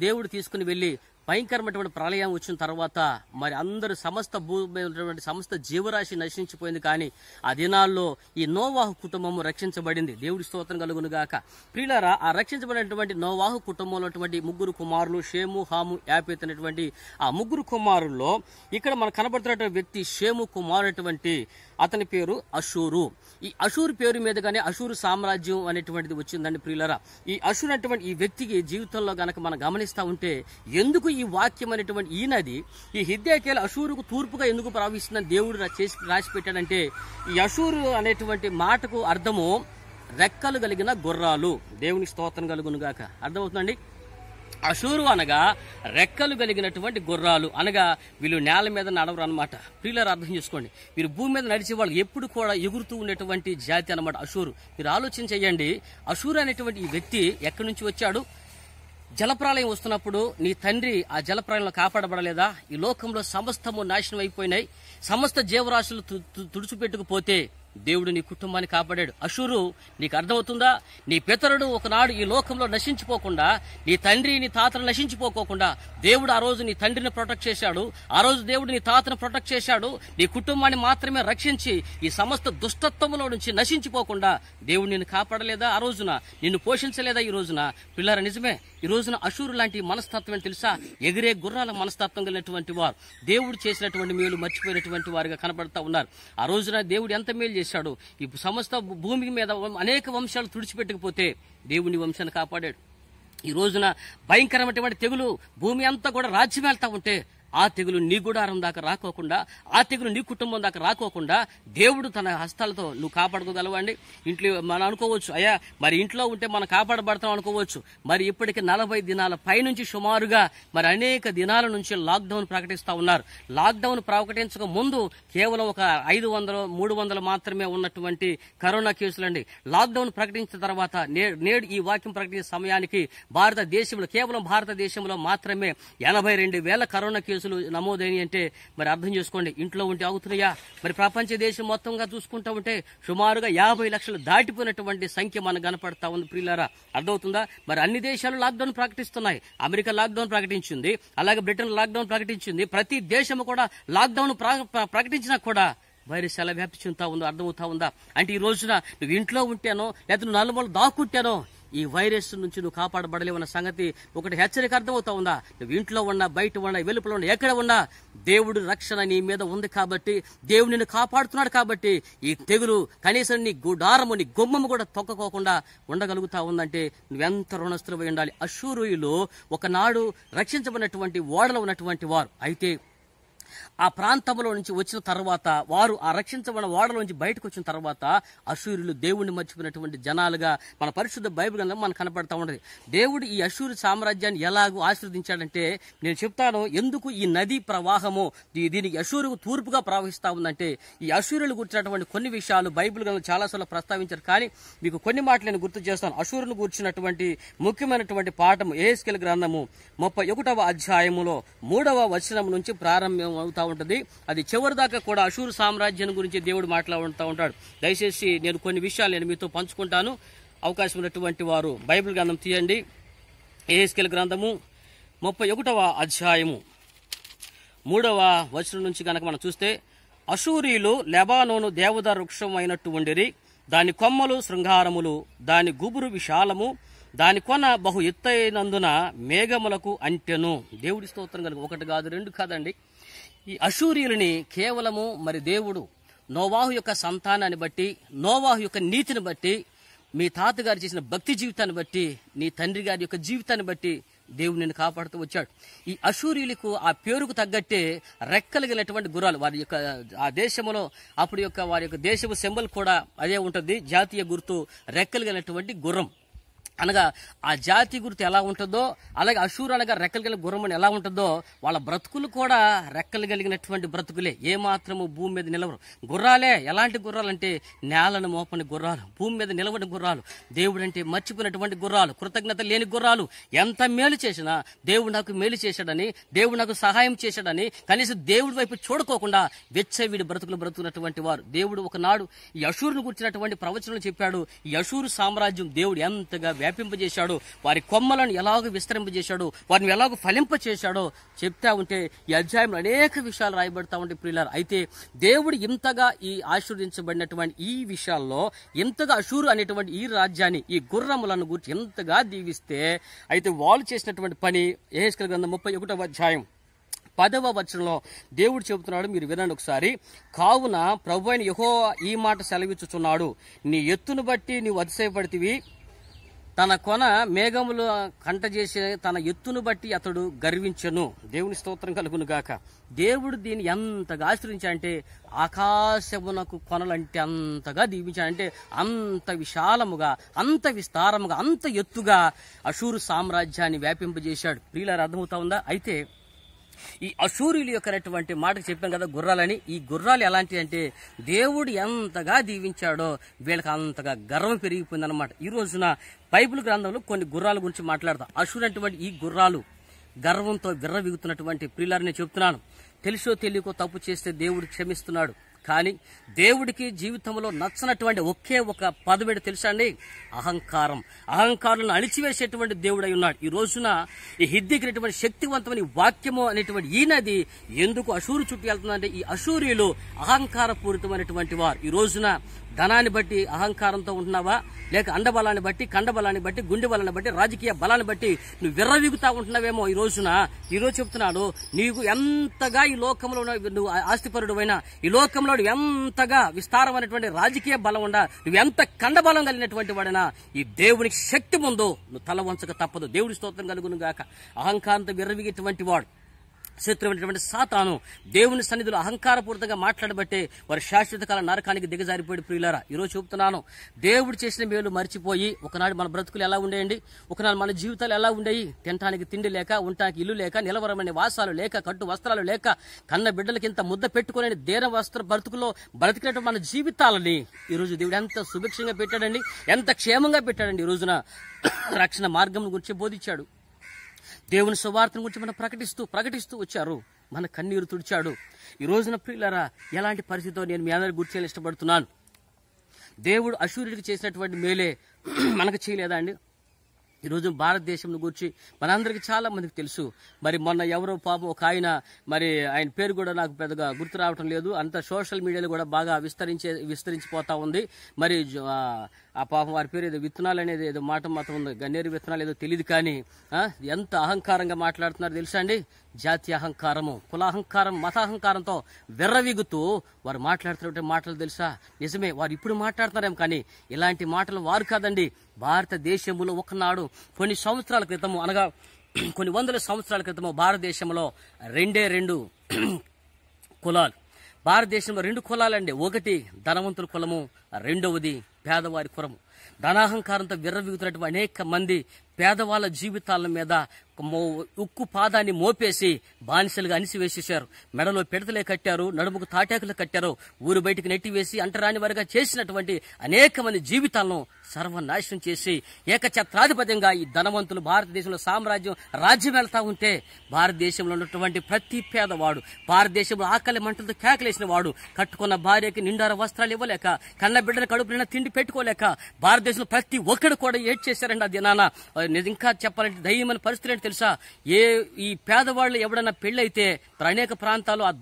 దేవుడు తీసుకుని వెళ్ళి భయంకరమైనటువంటి ప్రళయం వచ్చిన తర్వాత మరి అందరూ సమస్త సమస్త జీవరాశి నశించిపోయింది. కానీ ఆ దినాల్లో ఈ నోవాహు కుటుంబము రక్షించబడింది. దేవుడి స్తోత్రం కలుగును గాక. ప్రియులారా, ఆ రక్షించబడినటువంటి నోవాహు కుటుంబంలో 3 కుమారులు షేము, హాము, యాపేత్ అనేటువంటి ఆ 3 కుమారుల్లో ఇక్కడ మనకు కనబడుతున్నటువంటి వ్యక్తి షేము కుమారుటువంటి అతని పేరు అషూరు. ఈ అషూరు పేరు మీదగానే అషూరు సామ్రాజ్యం అనేటువంటిది వచ్చిందండి ప్రియులారా. ఈ అషూరు అనేటువంటి ఈ వ్యక్తికి జీవితంలో గనక మనం గమనిస్తూ ఉంటే ఎందుకు ఈ వాక్యం అనేటువంటి ఈ నది ఈ హిద్దేకేల్ అషూరుకు తూర్పుగా ఎందుకు ప్రవహిస్తుందని దేవుడు రాసి పెట్టాడంటే, ఈ అషూరు అనేటువంటి మాటకు అర్థము రెక్కలు కలిగిన గుర్రాలు. దేవుని స్తోత్రం కలుగును గాక. అర్థమవుతుందండి. అషూరు అనగా రెక్కలు కలిగినటువంటి గుర్రాలు అనగా వీళ్ళు నేల మీద నడవరు అనమాట. ప్రియులారా, అర్థం చేసుకోండి. వీరు భూమి మీద నడిచే వాళ్ళు ఎప్పుడు కూడా ఎగురుతూ ఉండేటువంటి జాతి అనమాట అషూరు. మీరు ఆలోచన చేయండి, అషూరు అనేటువంటి ఈ వ్యక్తి ఎక్కడి నుంచి వచ్చాడు? జలప్రళయం వస్తున్నప్పుడు నీ తండ్రి ఆ జలప్రళయంలో కాపాడబడలేదా? ఈ లోకంలో సమస్తము నాశనం అయిపోయినాయి. సమస్త జీవరాశులు తుడిచిపెట్టుకుపోతే దేవుడు నీ కుటుంబాన్ని కాపాడాడు. అషూరు, నీకు అర్థమవుతుందా? నీ పితరుడు ఒకనాడు ఈ లోకంలో నశించిపోకుండా, నీ తండ్రి నీ తాతను నశించిపోకుండా దేవుడు ఆ రోజు నీ తండ్రిని ప్రొటెక్ట్ చేశాడు. ఆ రోజు దేవుడు నీ తాతను ప్రొటెక్ట్ చేశాడు. నీ కుటుంబాన్ని మాత్రమే రక్షించి ఈ సమస్త దుష్టత్వంలో నుంచి నశించిపోకుండా దేవుడు నిన్ను కాపాడలేదా? ఆ రోజున నిన్ను పోషించలేదా? ఈ రోజున పిల్లల నిజమే. ఈ రోజున అషూరు లాంటి మనస్తత్వం తెలుసా? ఎగిరే గుర్రాల మనస్తత్వం కలిగినటువంటి వారు దేవుడు చేసినటువంటి మేలు మర్చిపోయినటువంటి వారుగా కనబడతా ఉన్నారు. ఆ రోజున దేవుడు ఎంత మేలు చేశాడు. ఈ సమస్త భూమి మీద అనేక వంశాలు తుడిచిపెట్టకపోతే దేవుని వంశాన్ని కాపాడాడు. ఈ రోజున భయంకరమైనటువంటి తెగులు భూమి అంతా కూడా రాజ్యం వెళ్తా ఉంటే ఆ తెగులు నీ గుడారం దాకా రాకోకుండా, ఆ తెగులు నీ కుటుంబం దాకా రాకోకుండా దేవుడు తన హస్తాలతో నువ్వు కాపాడుకోగలవండి. ఇంట్లో మనం అనుకోవచ్చు, అయ్యా మరి ఇంట్లో ఉంటే మనం కాపాడబడతాం అనుకోవచ్చు. మరి ఇప్పటికి 40 దినాల పైనుంచి సుమారుగా మరి అనేక దినాల నుంచి లాక్డౌన్ ప్రకటిస్తా ఉన్నారు. లాక్డౌన్ ప్రకటించక ముందు కేవలం ఒక 500, 300 మాత్రమే ఉన్నటువంటి కరోనా కేసులండి. లాక్డౌన్ ప్రకటించిన తర్వాత నేడు ఈ వాక్యం ప్రకటించే సమయానికి భారతదేశంలో, కేవలం భారతదేశంలో మాత్రమే 82,000 కరోనా కేసులు నమోదైనవి. అంటే మరి అర్థం చేసుకోండి, ఇంట్లో ఉంటే ఆగుతున్నాయా? మరి ప్రపంచ దేశం మొత్తంగా చూసుకుంటా ఉంటే సుమారుగా 50 లక్షలు దాటిపోయినటువంటి సంఖ్య మనకు కనపడతా ఉంది ప్రియులారా. అర్థమవుతుందా? మరి అన్ని దేశాలు లాక్డౌన్ ప్రకటిస్తున్నాయి. అమెరికా లాక్డౌన్ ప్రకటించింది, అలాగే బ్రిటన్ లాక్డౌన్ ప్రకటించింది. ప్రతి దేశము కూడా లాక్డౌన్ ప్రకటించినా కూడా వైరస్ ఎలా వ్యాప్తి చెందుతా ఉందో అర్థమవుతా ఉందా? అంటే ఈ రోజున నువ్వు ఇంట్లో ఉంటేనో లేదా నువ్వు నలుమూల దాక్కుంటేనో ఈ వైరస్ నుంచి నువ్వు కాపాడబడలేవన్న సంగతి ఒకటి హెచ్చరిక అర్థమవుతా ఉందా? నువ్వు ఇంట్లో ఉన్నా, బయట ఉన్నా, వెలుపల ఉన్నా, ఎక్కడ ఉన్నా దేవుడి రక్షణ నీ మీద ఉంది కాబట్టి, దేవుడు నిన్ను కాపాడుతున్నాడు కాబట్టి ఈ తెగులు కనీసం నీ గుడారము, నీ గుమ్మము కూడా తొక్కకోకుండా ఉండగలుగుతా ఉందంటే నువ్వెంత రుణస్థులై ఉండాలి. అషూరుయులు ఒకనాడు రక్షించబడినటువంటి ఓడలో ఉన్నటువంటి వారు. అయితే ఆ ప్రాంతంలో నుంచి వచ్చిన తర్వాత వారు ఆ రక్షించబడిన ఓడలోంచి బయటకు వచ్చిన తర్వాత అషూరులు దేవుణ్ణి మర్చిపోయినటువంటి జనాలుగా మన పరిశుద్ధ బైబిల్ గ్రంథం మనకు కనపడతా ఉండదు. దేవుడు ఈ అషూరు సామ్రాజ్యాన్ని ఎలాగూ ఆశీర్వదించాడంటే నేను చెప్తాను ఎందుకు ఈ నదీ ప్రవాహము దీనికి అషూరుకు తూర్పుగా ప్రవహిస్తా ఉందంటే ఈ అషూరులు గుర్చినటువంటి కొన్ని విషయాలు బైబిల్ గ్రంథం చాలాసార్లు ప్రస్తావించారు. కానీ మీకు కొన్ని మాటలు నేను గుర్తు చేస్తాను. అషూరును గుర్చినటువంటి ముఖ్యమైనటువంటి పాఠము యెహెజ్కేలు గ్రంథము 31వ అధ్యాయములో 3వ వచనం నుంచి ప్రారంభం అవుతా ఉంటుంది. అది చివరి దాకా కూడా అషూరు సామ్రాజ్యం గురించి దేవుడు మాట్లాడుతూ ఉంటాడు. దయచేసి నేను కొన్ని విషయాలు నేను మీతో పంచుకుంటాను. అవకాశం ఉన్నటువంటి వారు బైబిల్ గ్రంథం తీయండి. యెహెజ్కేలు గ్రంథము 31వ అధ్యాయము 3వ వచనం నుంచి కనుక మనం చూస్తే, అషూరీయులు లెబానోను దేవదారు వృక్షం అయినట్టు ఉండిరి. దాని కొమ్మలు శృంగారములు, దాని గుబురు విశాలము, దాని కొన బహు ఎత్తైనందున మేఘములకు అంటెను. దేవుడి స్తోత్రం కనుక ఒకటి కాదు, రెండు కాదండి. ఈ అషూరీయులని కేవలము మరి దేవుడు నోవాహు యొక్క సంతానాన్ని బట్టి, నోవాహు యొక్క నీతిని బట్టి, మీ తాతగారు చేసిన భక్తి జీవితాన్ని బట్టి, నీ తండ్రి గారి యొక్క జీవితాన్ని బట్టి దేవుడు నిన్ను కాపాడుతూ వచ్చాడు. ఈ అశూరీయులకు ఆ పేరుకు తగ్గట్టే రెక్కలిగినటువంటి గుర్రాలు, వారి యొక్క ఆ దేశంలో అప్పుడు యొక్క వారి యొక్క దేశపు సింబల్ కూడా అదే ఉంటుంది, జాతీయ గుర్తు రెక్కలిగినటువంటి గుర్రం. అనగా ఆ జాతి గుర్తు ఎలా ఉంటుందో అలాగే అశూరు అనగా రెక్కలు కలిగిన గుర్రం అని ఎలా ఉంటుందో వాళ్ళ బ్రతుకులు కూడా రెక్కలు కలిగినటువంటి బ్రతుకులే, ఏమాత్రము భూమి మీద నిలవరు. గుర్రాలే, ఎలాంటి గుర్రాలంటే నేలను మోపని గుర్రాలు, భూమి మీద నిలవని గుర్రాలు, దేవుడు అంటే మర్చిపోయినటువంటి గుర్రాలు, కృతజ్ఞత లేని గుర్రాలు. ఎంత మేలు చేసినా దేవుడు నాకు మేలు చేశాడని, దేవుడు నాకు సహాయం చేశాడని కనీసం దేవుడి వైపు చూడుకోకుండా వెచ్చవిడి బ్రతుకులు బ్రతుకున్నటువంటి వారు. దేవుడు ఒకనాడు ఈ అశూరును గురించినటువంటి ప్రవచనాలు చెప్పాడు. ఈ అశూరు సామ్రాజ్యం దేవుడు ఎంతగా వ్యాపింపజేశాడు, వారి కొమ్మలను ఎలాగో విస్తరింపజేశాడు, వారిని ఎలాగో ఫలింపచేశాడో చెప్తా ఉంటే ఈ అధ్యాయంలో అనేక విషయాలు రాయబడతా ఉంటే ప్రియులారా, అయితే దేవుడు ఇంతగా ఈ ఆశీర్వదించబడినటువంటి ఈ విషయాల్లో ఇంతగా అశూరు అనేటువంటి ఈ రాజ్యాన్ని, ఈ గుర్రములను గురించి ఎంతగా దీవిస్తే, అయితే వాళ్ళు చేసినటువంటి పని యెహెజ్కేలు గ్రంథం 31వ అధ్యాయం 10వ వచనంలో దేవుడు చెబుతున్నాడు, మీరు వినండి ఒకసారి. కావున ప్రభువైన యెహోవా ఈ మాట సెలవిచ్చుచున్నాడు, నీ ఎత్తును బట్టి నీవు అతిశయపడితివి, తన కొన మేఘములు కంట చేసే తన ఎత్తును బట్టి అతడు గర్వించెను. దేవుని స్తోత్రం కలుగును గాక. దేవుడు దీన్ని ఎంతగా ఆశ్రయించాడంటే ఆకాశమునకు కొనలంటే అంతగా దీవించాడంటే అంత విశాలముగా, అంత విస్తారముగా, అంత ఎత్తుగా అశూరు సామ్రాజ్యాన్ని వ్యాపింపజేశాడు. ప్రియులారా, అర్థమవుతా ఉందా? అయితే ఈ అశూరీయుల యొక్క మాట చెప్పాం కదా గుర్రాలని. ఈ గుర్రాలు ఎలాంటి అంటే దేవుడు ఎంతగా దీవించాడో వీళ్ళకి అంతగా గర్వం పెరిగిపోయిందన్నమాట. ఈ రోజున బైబిల్ గ్రంథంలో కొన్ని గుర్రాల గురించి మాట్లాడతాం. అశూరు అటువంటి ఈ గుర్రాలు గర్వంతో విర్రవీగుతున్నటువంటి ప్రియులారని చెప్తున్నాను. తెలుసో తెలియకో తప్పు చేస్తే దేవుడు క్షమిస్తున్నాడు. కానీ దేవుడికి జీవితంలో నచ్చనటువంటి ఒకే ఒక పదమేడు తెలుసా అండి? అహంకారం. అహంకారులను అణిచివేసేటువంటి దేవుడై ఉన్నాడు. ఈ రోజున ఈ హిద్దెకినటువంటి శక్తివంతమైన వాక్యము అనేటువంటి ఈ నది ఎందుకు అశూరు చుట్టూ వెళ్తుందంటే ఈ అశూరీయులు అహంకారపూరితమైనటువంటి వారు. ఈ రోజున ధనాన్ని బట్టి అహంకారంతో ఉంటున్నావా, లేక అండబలాన్ని బట్టి, కండబలాన్ని బట్టి, గుండె బలాన్ని బట్టి, రాజకీయ బలాన్ని బట్టి నువ్వు విర్రవీగుతా ఉంటున్నావేమో. ఈ రోజు చెప్తున్నాడు, నీకు ఎంతగా ఈ లోకంలో నువ్వు ఆస్తిపరుడువైనా, ఈ లోకంలో ఎంతగా విస్తారమైనటువంటి రాజకీయ బలం ఉండా, నువ్వు ఎంత కండబలం కలిగినటువంటి వాడైనా ఈ దేవునికి శక్తి ముందు నువ్వు తల వంచక తప్పదు. దేవుడి స్తోత్రం కలుగును గాక. అహంకారంతో విర్రవీగేటువంటి వాడు శత్రువైనటువంటి సాతాను దేవుని సన్నిధిలో అహంకారపూరితంగా మాట్లాడబట్టే వారి శాశ్వత కాల నరకానికి దిగజారిపోయి ప్రియులారా, ఈరోజు చెబుతున్నాను, దేవుడు చేసిన మేలు మర్చిపోయి ఒకనాడు మన బ్రతుకులు ఎలా ఉండేయండి, ఒకనాడు మన జీవితాలు ఎలా ఉండేవి? తినటానికి తిండి లేక, ఉండటానికి ఇల్లు లేక, నిలవరమైన వాసాలు లేక, కట్టు వస్త్రాలు లేక, కన్న బిడ్డలకి ఇంత ముద్ద పెట్టుకునే దేన వస్త్ర బ్రతుకులో బ్రతికినట్టు మన జీవితాలని ఈరోజు దేవుడు ఎంత సుభిక్షంగా పెట్టాడండి, ఎంత క్షేమంగా పెట్టాడండి. ఈ రోజున రక్షణ మార్గం గురించి బోధించాడు. దేవుని సువార్తను గురించి మనం ప్రకటిస్తూ వచ్చారు. మన కన్నీరు తుడిచాడు. ఈ రోజున ప్రియులారా, ఎలాంటి పరిస్థితితో నేను మీ అందరికీ గుర్తు చేయాలని ఇష్టపడుతున్నాను. దేవుడు అశూరుడికి చేసినటువంటి మేలే మనకు చేయలేదా అండి? ఈరోజు భారతదేశం గురించి మనందరికీ చాలా మందికి తెలుసు. మరి మొన్న ఎవరో పాపం ఒక మరి ఆయన పేరు కూడా నాకు పెద్దగా గుర్తు రావటం లేదు, అంత సోషల్ మీడియాలో కూడా బాగా విస్తరించిపోతా ఉంది. మరి ఆ పాపం వారి పేరు ఏదో విత్తనాలు అనేది ఏదో మాట మాత్రం ఉంది, గన్నేరు విత్తనాలు ఏదో తెలియదు. కానీ ఎంత అహంకారంగా మాట్లాడుతున్నారు తెలుసా అండి? జాతీయ అహంకారము, కులాహంకారం, మతాహంకారంతో విర్రవీగుతూ వారు మాట్లాడుతున్న మాటలు తెలుసా? నిజమే, వారు ఇప్పుడు మాట్లాడుతున్నారేమో, కానీ ఇలాంటి మాటలు వారు కాదండి. భారతదేశంలో ఒకనాడు కొన్ని సంవత్సరాల క్రితము, అనగా కొన్ని వందల సంవత్సరాల క్రితము భారతదేశంలో రెండు కులాలు. భారతదేశంలో 2 కులాలండి. ఒకటి ధనవంతుల కులము, రెండవది పేదవారి కులము. ధనాహంకారంతో విర్రవీగుతున్నటువంటి అనేక మంది పేదవాళ్ళ జీవితాల మీద ఉక్కు పాదాన్ని మోపేసి బానిసలుగా అణిసివేసేశారు. మెడలో పిడతలే కట్టారు, నడుముకు తాటాకులు కట్టారు, ఊరు బయటికి నెట్టివేసి అంటరాని వారిగా చేసినటువంటి అనేక మంది జీవితాలను సర్వనాశనం చేసి ఏకఛత్రాధిపత్యంగా ఈ ధనవంతులు భారతదేశంలో రాజ్యం వెళ్తా ఉంటే భారతదేశంలో ఉన్నటువంటి ప్రతి పేదవాడు, భారతదేశంలో ఆకలి మంటలతో కేకలేసిన వాడు, కట్టుకున్న భార్యకి నిండార వస్త్రాలు ఇవ్వలేక, కన్న బిడ్డను కడుపు నిండా తిండి పెట్టుకోలేక భారతదేశంలో ప్రతి ఒక్కడు కూడా ఏడ్ చేశారండి. ఆ దినాన ఇంకా చెప్పాలంటే దయ్యమైన పరిస్థితులు ఏంటి తెలుసా? ఈ పేదవాళ్ళు ఎవడన్నా పెళ్ళైతే అనేక ప్రాంతాల్లో ఆ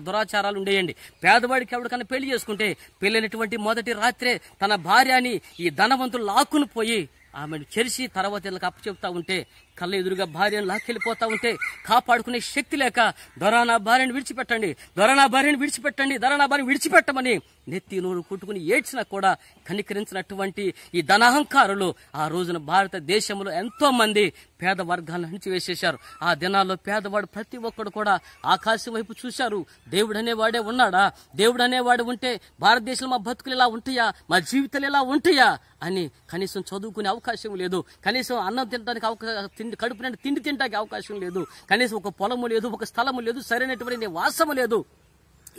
దురాచారాలు ఉండేయండి. పేదవాడికి ఎవరికన్నా పెళ్లి చేసుకుంటే పెళ్ళైనటువంటి మొదటి రాత్రే తన భార్యని ఈ ధనవంతులు లాక్కుని పోయి ఆమెను చెరిసి తర్వాత వీళ్ళకి అప్పు చెప్తా ఉంటే కళ్ళ ఎదురుగా భార్యను లాక్కెళ్ళిపోతా ఉంటే కాపాడుకునే శక్తి లేక దొరా నా భార్యను విడిచిపెట్టండి, దొరా నా భార్యను విడిచిపెట్టండి, దొరా నా భార్యను విడిచిపెట్టమని నెత్తి నోరు కుట్టుకుని ఏడ్చినా కూడా కనికరించినటువంటి ఈ ధనాహంకారులు ఆ రోజున భారతదేశంలో ఎంతో మంది పేద వర్గాలను అణిచివేసేశారు. ఆ దినాల్లో పేదవాడు ప్రతి ఒక్కడు కూడా ఆకాశం వైపు చూశారు. దేవుడు అనేవాడే ఉన్నాడా, దేవుడు అనేవాడు ఉంటే భారతదేశంలో మా బతుకులు ఇలా ఉంటాయా, మా జీవితాలు ఇలా ఉంటాయా అని కనీసం చదువుకునే అవకాశం లేదు, కనీసం అన్నం తినడానికి కడుపు నిండా తిండి తినడానికి అవకాశం లేదు, కనీసం ఒక పొలము లేదు, ఒక స్థలము లేదు, సరైనటువంటి వాసము లేదు.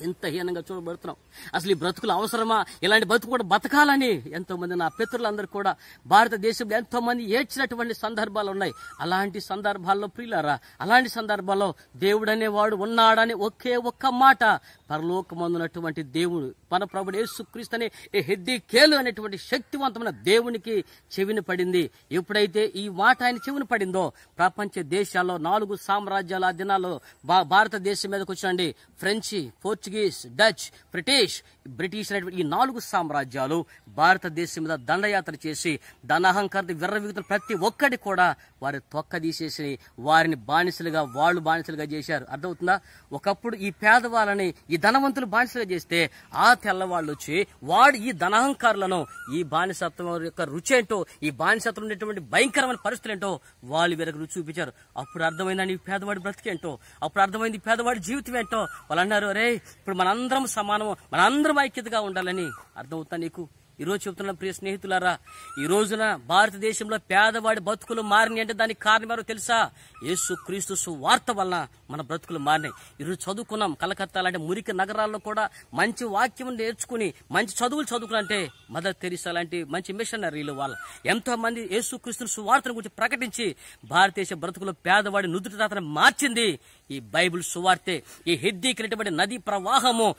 ఎంత హీనంగా చూడబడుతున్నాం. అసలు ఈ బ్రతుకులు అవసరమా? ఇలాంటి బ్రతుకు కూడా బతకాలని ఎంతో మంది నా పితరులందరూ కూడా భారతదేశంలో ఎంతో మంది ఏడ్చినటువంటి సందర్భాలు ఉన్నాయి. అలాంటి సందర్భాల్లో ప్రియులారా, అలాంటి సందర్భాల్లో దేవుడు అనేవాడు ఉన్నాడని ఒకే ఒక్క మాట పరలోకమందున్నటువంటి దేవుడు మన ప్రభుడు యేసుక్రీస్తు అనే హెద్దెకేలు అనేటువంటి శక్తివంతమైన దేవునికి చెవిని పడింది. ఎప్పుడైతే ఈ మాట ఆయన చెవిని పడిందో ప్రపంచ దేశాల్లో 4 సామ్రాజ్యాల దినాల్లో భారతదేశం మీదకి వచ్చినండి. ఫ్రెంచి, పోర్చుగీస్, డచ్, బ్రిటిష్ అనేటువంటి ఈ 4 సామ్రాజ్యాలు భారతదేశం మీద దండయాత్ర చేసి ధనాహంకారత విర్రవీగుతున్న ప్రతి ఒక్కటి కూడా వారి తొక్క తీసేసి వారిని వాళ్ళు బానిసలుగా చేశారు. అర్థమవుతుందా? ఒకప్పుడు ఈ పేదవాళ్ళని ఈ ధనవంతులు బానిసలుగా చేస్తే ఆ తెల్లవాళ్ళు వచ్చి వాడు ఈ ధనాహంకారులను ఈ బానిసత్వం యొక్క రుచి ఏంటో, ఈ బానిసత్వం ఉండేటువంటి భయంకరమైన పరిస్థితులు ఏంటో వాళ్ళు వీరికి రుచి చూపించారు. అప్పుడు అర్థమైందని పేదవాడి బ్రతికేంటో, అప్పుడు అర్థమైంది పేదవాడి జీవితం ఏంటో. వాళ్ళు అన్నారు, రే ఇప్పుడు మనందరం సమానము, మనందరం ఐక్యతగా ఉండాలని. అర్థమవుతా నీకు? ఈరోజు చెబుతున్న ప్రియ స్నేహితులారా, ఈ రోజున భారతదేశంలో పేదవాడి బతుకులు మారినాయి అంటే దానికి కారణం ఎవరో తెలుసా? యేసుక్రీస్తు సువార్త వలన మన బ్రతుకులు మారినాయి. ఈరోజు చదువుకున్నాం. కలకత్తా లాంటి మురికి నగరాల్లో కూడా మంచి వాక్యం నేర్చుకుని మంచి చదువులు చదువుకున్నంటే మదర్ తెరీసా లాంటి మంచి మిషనరీలు వాళ్ళ ఎంతో మంది యేసుక్రీస్తు సువార్తను గురించి ప్రకటించి భారతదేశ బ్రతుకులో పేదవాడి నుదుటి రాతను మార్చింది ఈ బైబిల్ సువార్తే. ఈ హెద్దెకేలు నదీ ప్రవాహము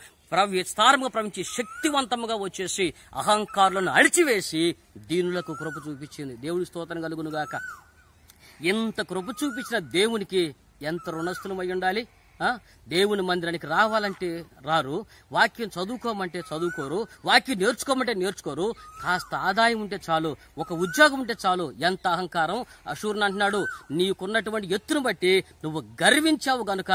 విస్తారముగా ప్రవహించి శక్తివంతముగా వచ్చేసి అహంకారులను అణిచివేసి దీనులకు కృప చూపించింది. దేవుని స్తోత్రం కలుగునుగాక. ఎంత కృప చూపించిన దేవునికి ఎంత రుణస్థులమై ఉండాలి. దేవుని మందిరానికి రావాలంటే రారు, వాక్యం చదువుకోమంటే చదువుకోరు, వాక్యం నేర్చుకోమంటే నేర్చుకోరు, కాస్త ఆదాయం ఉంటే చాలు, ఒక ఉద్యోగం ఉంటే చాలు. ఎంత అహంకారం! అషూరుని అంటున్నాడు, నీకున్నటువంటి ఎత్తును బట్టి నువ్వు గర్వించావు గనుక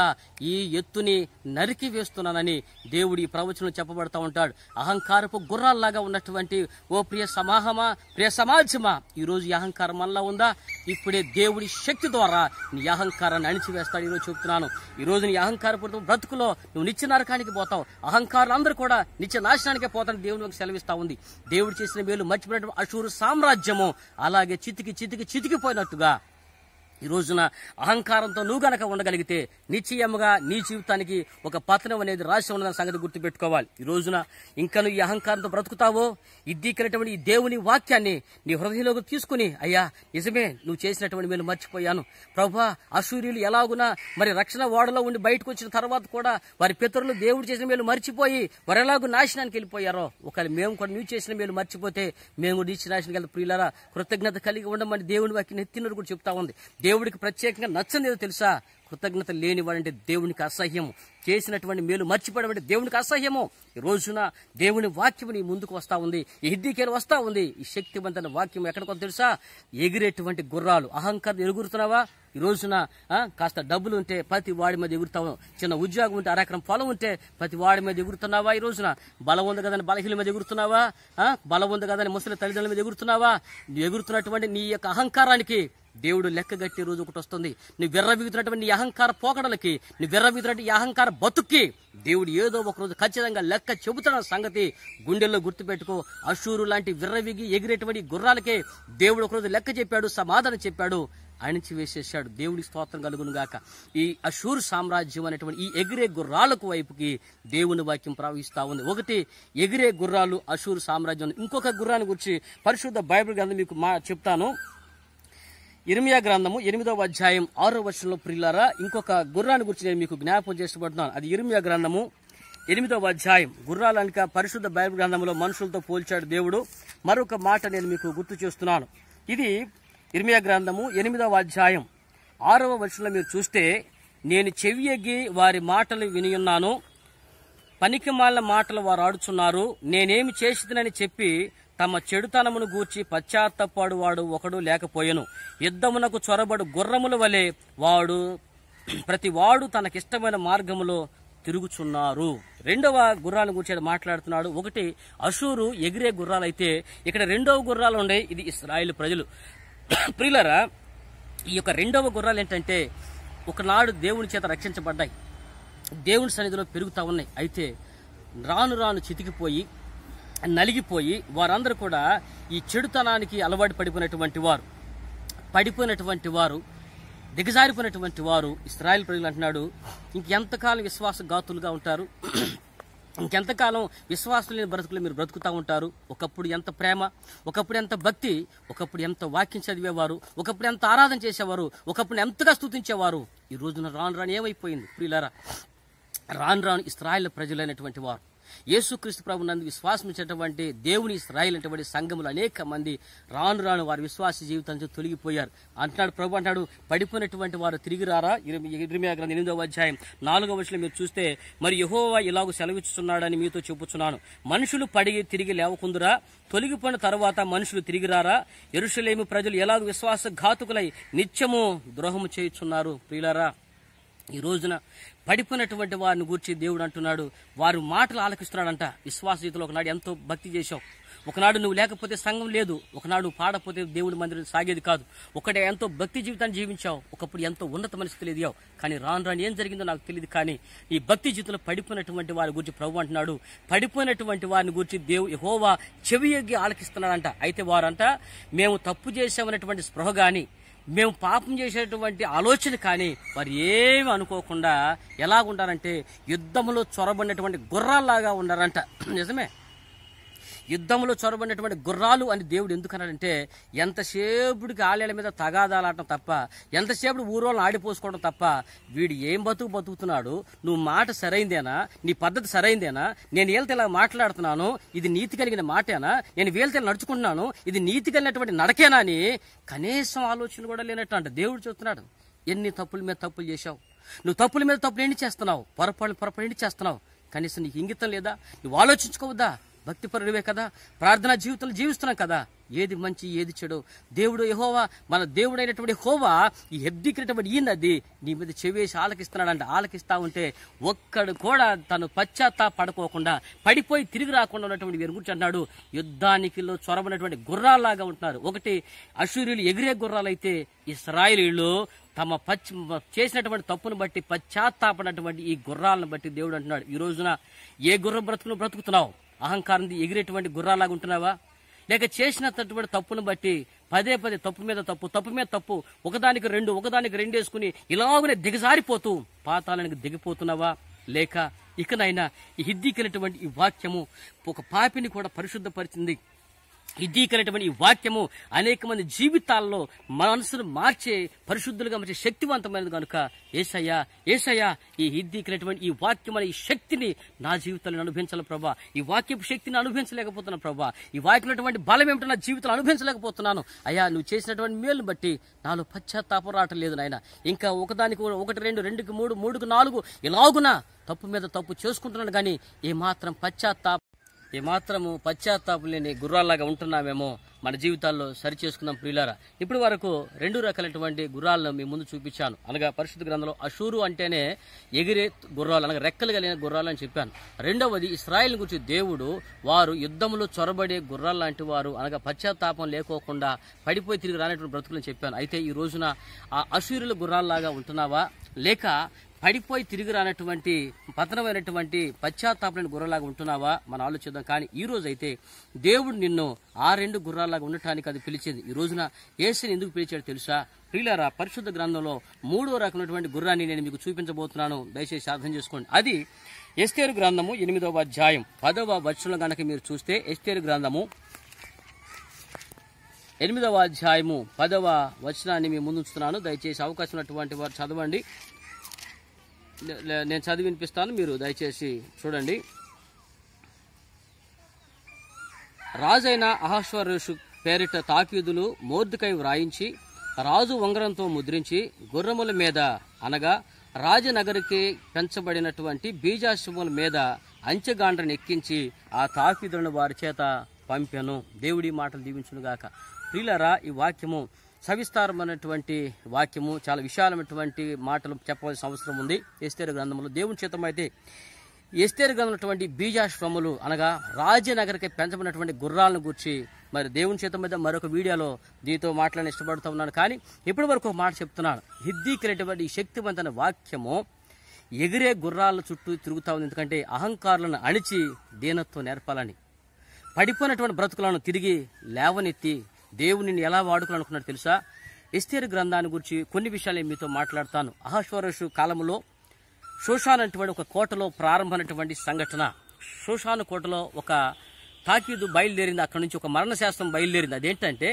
ఈ ఎత్తుని నరికి వేస్తున్నానని దేవుడు ఈ ప్రవచనం చెప్పబడతా ఉంటాడు. అహంకారపు గుర్రాల్లాగా ఉన్నటువంటి ఓ ప్రియ సమాజమా, ఈరోజు ఈ అహంకారం మనలో ఉందా? ఇప్పుడే దేవుడి శక్తి ద్వారా నీ అహంకారాన్ని అణిచివేస్తాడు. ఈరోజు చెప్తున్నాను, ఈరోజు నీ అహంకారపూరిత బ్రతుకులో నువ్వు నిత్య నరకానికి పోతావు. అహంకారులు అందరూ కూడా నిత్య నాశనానికే పోతాను దేవుని సెలవిస్తా ఉంది. దేవుడు చేసిన మేలు మర్చిపోయినటువంటి అషూరు సామ్రాజ్యము అలాగే చితికిపోయినట్టుగా ఈ రోజున అహంకారంతో నువ్వు గనక ఉండగలిగితే నిశ్చయముగా నీ జీవితానికి ఒక పతనం అనేది రాసి ఉన్నదని సంగతి గుర్తుపెట్టుకోవాలి. ఈ రోజున ఇంకా నువ్వు ఈ అహంకారంతో బ్రతుకుతావో ఇద్దీకైనటువంటి ఈ దేవుని వాక్యాన్ని నీ హృదయంలోకి తీసుకుని, అయ్యా నిజమే నువ్వు చేసినటువంటి మేలు మర్చిపోయాను ప్రభువా. అశూరీయులు ఎలాగునా మరి రక్షణ ఓడలో ఉండి బయటకు వచ్చిన తర్వాత కూడా వారి పితరులు దేవుడు చేసిన మేలు మర్చిపోయి వారు ఎలాగూ నాశనానికి వెళ్ళిపోయారో, ఒకవేళ మేము కూడా నువ్వు చేసిన మేలు మర్చిపోతే మేము కూడా నిత్య నాశనానికి వెళ్తాం. ప్రియులారా, కృతజ్ఞత కలిగి ఉండమని దేవుని వాక్యం ఎత్తినరు కూడా చెప్తా ఉంది. దేవుడికి ప్రత్యేకంగా నచ్చనిదో తెలుసా? కృతజ్ఞత లేనివాడంటే దేవునికి అసహ్యము, చేసినటువంటి మేలు మర్చిపోవడం దేవునికి అసహ్యము. ఈ రోజున దేవుని వాక్యం నీ ముందుకు వస్తా ఉంది, ఈ హెద్దెకేలు వస్తా ఉంది. ఈ శక్తివంతమైన వాక్యం ఎక్కడికో తెలుసా? ఎగిరేటువంటి గుర్రాలు. అహంకారం ఎగురుతున్నావా? ఈ రోజున కాస్త డబ్బులు ఉంటే ప్రతి వాడి మీద ఎగురుతావు, చిన్న ఉద్యోగం ఉంటే అరెకరం పొలం ఉంటే ప్రతి వాడి మీద ఎగురుతున్నావా? ఈ రోజున బలం ఉంది కదని బలహీన మీద ఎగురుతున్నావా? బలం ఉంది కదని ముసలి తల్లిదండ్రుల మీద ఎగురుతున్నావా? ఎగురుతున్నటువంటి నీ యొక్క అహంకారానికి దేవుడు లెక్కగట్టే రోజు ఒకటి వస్తుంది. నువ్వు విర్రవీగుతున్నటువంటి నీ అహంకార పోకడలకి, నువ్వు విర్రవీగుతున్నటువంటి ఈ అహంకార బతుక్కి దేవుడు ఏదో ఒక రోజు ఖచ్చితంగా లెక్క చెబుతున్న సంగతి గుండెల్లో గుర్తుపెట్టుకో. అషూరు లాంటి విర్రవీగి ఎగిరేటువంటి గుర్రాలకే దేవుడు ఒకరోజు లెక్క చెప్పాడు, సమాధానం చెప్పాడు, అణిచివేసేశాడు. దేవుడి స్తోత్రం కలుగును గాక. ఈ అషూరు సామ్రాజ్యం అనేటువంటి ఈ ఎగిరే గుర్రాలకు వైపుకి దేవుని వాక్యం ప్రవహిస్తా ఉంది. ఒకటి ఎగిరే గుర్రాలు అషూరు సామ్రాజ్యం. ఇంకొక గుర్రాన్ని గురించి పరిశుద్ధ బైబిల్ గ్రంథం మీకు చెప్తాను. ఇర్మియా గ్రంథము 8వ అధ్యాయం 6వ వచనంలో ప్రియులారా ఇంకొక గుర్రాన్ని గురించి నేను మీకు జ్ఞాపకం చేస్తున్నాను. అది ఇర్మియా గ్రంథము 8వ అధ్యాయం. గుర్రాలనిక పరిశుద్ధ బైబిల్ గ్రంథంలో మనుషులతో పోల్చాడు దేవుడు. మరొక మాట నేను మీకు గుర్తు చేస్తున్నాను. ఇది ఇర్మియా గ్రంథము 8వ అధ్యాయం 6వ వచనంలో మీరు చూస్తే, నేను చెవి ఎగ్గి వారి మాటలు వినియున్నాను, పనికిమాలిన మాటలు వారు ఆడుచున్నారు, నేనేమి చేసిదనని చెప్పి తమ చెడుతనమును గూర్చి పశ్చాత్తపడువాడు ఒకడు లేకపోయెను. యుద్ధమునకు చొరబడు గుర్రముల వలె ప్రతి వాడు తనకిష్టమైన మార్గములో తిరుగుచున్నారు. రెండవ గుర్రాలను గురించి మాట్లాడుతున్నాడు. ఒకటి అషూరు ఎగిరే గుర్రాలైతే ఇక్కడ రెండవ గుర్రాలు ఉన్నాయి. ఇది ఇశ్రాయేలు ప్రజలు. ప్రియులారా, ఈ యొక్క రెండవ గుర్రాలు ఏంటంటే ఒకనాడు దేవుని చేత రక్షించబడ్డాయి, దేవుని సన్నిధిలో పెరుగుతా ఉన్నాయి. అయితే రాను రాను చితికిపోయి నలిగిపోయి వారందరూ కూడా ఈ చెడుతనానికి అలవాటు పడిపోయినటువంటి వారు దిగజారిపోయినటువంటి వారు ఇశ్రాయేలు ప్రజలు అంటున్నాడు. ఇంకెంతకాలం విశ్వాసఘాతులుగా ఉంటారు, ఇంకెంతకాలం విశ్వాసం లేని బ్రతుకులు మీరు బ్రతుకుతూ ఉంటారు. ఒకప్పుడు ఎంత ప్రేమ, ఒకప్పుడు ఎంత భక్తి, ఒకప్పుడు ఎంత వాక్యం చదివేవారు, ఒకప్పుడు ఎంత ఆరాధన చేసేవారు, ఒకప్పుడు ఎంతగా స్తుతించేవారు. ఈ రోజున రాను రాను ఏమైపోయింది ప్రియులారా? రాను రాను ఇశ్రాయేలు ప్రజలైనటువంటి వారు, యేసుక్రీస్తు ప్రభు నందు విశ్వాసం ఇచ్చినటువంటి దేవుని ఇశ్రాయేలు అనేటువంటి సంఘములు అనేక మంది రాను రాను వారి విశ్వాస జీవితం నుంచి తొలగిపోయారు. అంటున్నాడు ప్రభు, అంటాడు పడిపోయినటువంటి వారు తిరిగి రారా? ఇర్మీయా గ్రంథం 8వ అధ్యాయం 4వ వచనం మీరు చూస్తే, మరి యెహోవా ఇలాగూ సెలవిస్తున్నాడని మీతో చెప్పుచున్నాను, మనుషులు పడి తిరిగి లేవకుందురా? తొలగిపోయిన తరువాత మనుషులు తిరిగి రారా? యెరూషలేము ప్రజలు ఎలాగూ విశ్వాసఘాతుకులై నిత్యము ద్రోహము చేయుచున్నారు. ప్రియులారా, ఈ రోజున పడిపోయినటువంటి వారిని గూర్చి దేవుడు అంటున్నాడు, వారు మాటలు ఆలకిస్తున్నాడంట. విశ్వాస జీవితంలో ఒకనాడు ఎంతో భక్తి చేశావు, ఒకనాడు నువ్వు లేకపోతే సంఘం లేదు, ఒకనాడు పాడపోతే దేవుడి మందిరం సాగేది కాదు, ఒకటే ఎంతో భక్తి జీవితాన్ని జీవించావు, ఒకప్పుడు ఎంతో ఉన్నత మనస్థితులు ఎదిగావు. కానీ రాను రాను ఏం జరిగిందో నాకు తెలియదు. కానీ ఈ భక్తి జీవితంలో పడిపోయినటువంటి వారి గురించి ప్రభు అంటున్నాడు, పడిపోయినటువంటి వారిని గురించి యెహోవా చెవి ఎగ్గి ఆలకిస్తున్నాడంట. అయితే వారంట మేము తప్పు చేసామనేటువంటి స్పృహ గాని, మేము పాపం చేసేటువంటి ఆలోచన కానీ వారు ఏమి అనుకోకుండా ఎలాగుంటారంటే యుద్ధంలో చొరబడినటువంటి గుర్రాల్లాగా ఉన్నారంట. నిజమే, యుద్ధంలో చొరబడినటువంటి గుర్రాలు అని దేవుడు ఎందుకన్నాడంటే, ఎంతసేపుడికి ఆలయాల మీద తగాదాలాడటం తప్ప, ఎంతసేపు ఊరోళ్ళని ఆడిపోసుకోవడం తప్ప వీడు ఏం బతుకుతున్నాడు, నువ్వు మాట సరైందేనా, నీ పద్ధతి సరైందేనా, నేను వీళ్ళతో ఇలా మాట్లాడుతున్నాను ఇది నీతి కలిగిన మాటేనా, నేను వీళ్ళతో నడుచుకుంటున్నాను ఇది నీతి కలిగినటువంటి నడకేనా అని కనీసం ఆలోచన కూడా లేనట్టు అంట దేవుడు చెప్తున్నాడు. ఎన్ని తప్పుల మీద తప్పులు చేశావు, నువ్వు తప్పుల మీద తప్పులు ఏంటి చేస్తున్నావు, పొరపాటు ఏంటి చేస్తున్నావు, కనీసం నీకు ఇంగితం లేదా? నువ్వు ఆలోచించుకోవద్దా? భక్తిపరుడివే కదా, ప్రార్థనా జీవితంలో జీవిస్తున్నాం కదా, ఏది మంచి ఏది చెడు దేవుడు యెహోవా, మన దేవుడైనటువంటి యెహోవా ఈ హెబ్దికినటువంటి ఈ నది నీ మీద చెవేసి ఆలకిస్తున్నాడంట. ఆలకిస్తా ఉంటే ఒక్కడు కూడా తను పశ్చాత్తాపడుకోకుండా పడిపోయి తిరిగి రాకుండా ఉన్నటువంటి వీరి గురించి అన్నాడు, యుద్ధానికిలో చొరబడినటువంటి గుర్రాల్లాగా ఉంటున్నారు. ఒకటి అషూరీయులు ఎగిరే గుర్రాలైతే ఇశ్రాయేలీయులు తమ చేసినటువంటి తప్పును బట్టి పశ్చాత్తాపడినటువంటి ఈ గుర్రాలను బట్టి దేవుడు అంటున్నాడు, ఈ రోజున ఏ గుర్ర బ్రతుకుతున్నావు? అహంకారం ఎగిరేటువంటి గుర్రాలాగా ఉంటున్నావా? లేక చేసినటువంటి తప్పును బట్టి పదే తప్పు మీద తప్పు ఒకదానికి రెండు వేసుకుని ఇలాగనే దిగజారిపోతూ పాతాళానికి దిగిపోతున్నావా? లేక ఇకనైనా ఈ హిద్దీకినటువంటి ఈ వాక్యము ఒక పాపిని కూడా పరిశుద్ధపరిచింది. హిద్దీకరైనటువంటి ఈ వాక్యము అనేక మంది జీవితాల్లో మనసును మార్చే పరిశుద్ధులుగా మార్చే శక్తివంతమైనది కనుక యేసయ్యా ఈ హిద్దీకరైనటువంటి ఈ వాక్యం అనే ఈ శక్తిని నా జీవితాలను అనుభవించాలి ప్రభా. ఈ వాక్యపు శక్తిని అనుభవించలేకపోతున్నాను ప్రభా. ఈ వాక్యమైనటువంటి బలం ఏమిటో నా జీవితంలో అనుభవించలేకపోతున్నాను. అయ్యా, నువ్వు చేసినటువంటి మేలును బట్టి నాలో పశ్చాత్తాపం రావటం లేదు నాయన. ఇంకా ఒకదానికి 1 2 2కి 3 3కి 4 ఇలాగున తప్పు మీద తప్పు చేసుకుంటున్నాను కానీ ఏమాత్రము పశ్చాత్తాపం లేని గుర్రాల్లాగా ఉంటున్నామేమో మన జీవితాల్లో సరి చేసుకుందాం ప్రియులారా. ఇప్పటి వరకు 2 రకాలైనటువంటి గుర్రాలను మీ ముందు చూపించాను. అనగా పరిశుద్ధ గ్రంథంలో అషూరు అంటేనే ఎగిరే గుర్రాలు, అనగా రెక్కలు కలిగిన గుర్రాలు అని చెప్పాను. రెండవది ఇశ్రాయేలు గురించి దేవుడు వారు యుద్ధంలో చొరబడే గుర్రాలు లాంటి వారు, అనగా పశ్చాత్తాపం లేకోకుండా పడిపోయి తిరిగి రానటువంటి బ్రతుకులని చెప్పాను. అయితే ఈ రోజున ఆ అషూరుల గుర్రాల్లాగా ఉంటున్నావా, లేక పడిపోయి తిరిగి రానటువంటి పతనమైనటువంటి పశ్చాత్తాపమైన గుర్రాలాగా ఉంటున్నావా మనం ఆలోచిద్దాం. కానీ ఈ రోజు అయితే దేవుడు నిన్ను ఆ 2 గుర్రాలాగా ఉండటానికి అది పిలిచింది. ఈ రోజున యేసుని ఎందుకు పిలిచాడు తెలుసా ప్రియులారా? పరిశుద్ధ గ్రంథంలో 3వ రకమైనటువంటి గుర్రాన్ని నేను మీకు చూపించబోతున్నాను, దయచేసి అర్థం చేసుకోండి. అది ఎస్తేరు గ్రంథము 8వ అధ్యాయం 10వ వచనం గనక మీరు చూస్తే, ఎస్తేరు గ్రంథము 8వ అధ్యాయము 10వ వచనాన్ని మీ ముందు ఉంచుతున్నాను. దయచేసి అవకాశం ఉన్నటువంటి వారు చదవండి. నేను చదివి వినిపిస్తాను, మీరు దయచేసి చూడండి. రాజైన అహష్వేరోషు పేరిట తాకీదులు మొర్దెకై వ్రాయించి రాజు ఉంగరంతో ముద్రించి గుర్రముల మీద, అనగా రాజనగరికి పెంచబడినటువంటి బీజాశ్వముల మీద అంచెగాండ్రను ఎక్కించి ఆ తాకీదులను వారి చేత పంపెను. దేవుడి మాటలు దీవించునుగాక. ప్రియులారా, ఈ వాక్యము సవిస్తారమైనటువంటి వాక్యము, చాలా విశాలమైనటువంటి మాటలు చెప్పవలసిన అవసరం ఉంది. ఎస్తేరు గ్రంథంలో దేవుని చేతమైతే ఎస్తేరు గ్రంథమైనటువంటి బీజాశ్వములు అనగా రాజనగరికి పెంచబడినటువంటి గుర్రాలను గూర్చి మరి దేవుని చేత మీద మరొక వీడియోలో దీంతో మాట్లాడని ఇష్టపడుతూ ఉన్నాను. కానీ ఇప్పటి వరకు ఒక మాట చెప్తున్నాను. హిద్దీకినటువంటి శక్తివంతమైన వాక్యము ఎగిరే గుర్రాల చుట్టూ తిరుగుతా ఉంది. ఎందుకంటే అహంకారులను అణిచి దీనత్వం నేర్పాలని, పడిపోయినటువంటి బ్రతుకులను తిరిగి లేవనెత్తి దేవుని ఎలా వాడుకోవాలనుకున్నాడు తెలుసా? ఎస్తేరు గ్రంథాన్ని గురించి కొన్ని విషయాలు మీతో మాట్లాడతాను. అహష్వేరోషు కాలంలో షోషాను అనేటువంటి ఒక కోటలో ప్రారంభమైనటువంటి సంఘటన. షోషాను కోటలో ఒక తాకీదు బయలుదేరింది. అక్కడి నుంచి ఒక మరణశాస్త్రం బయలుదేరింది. అదేంటంటే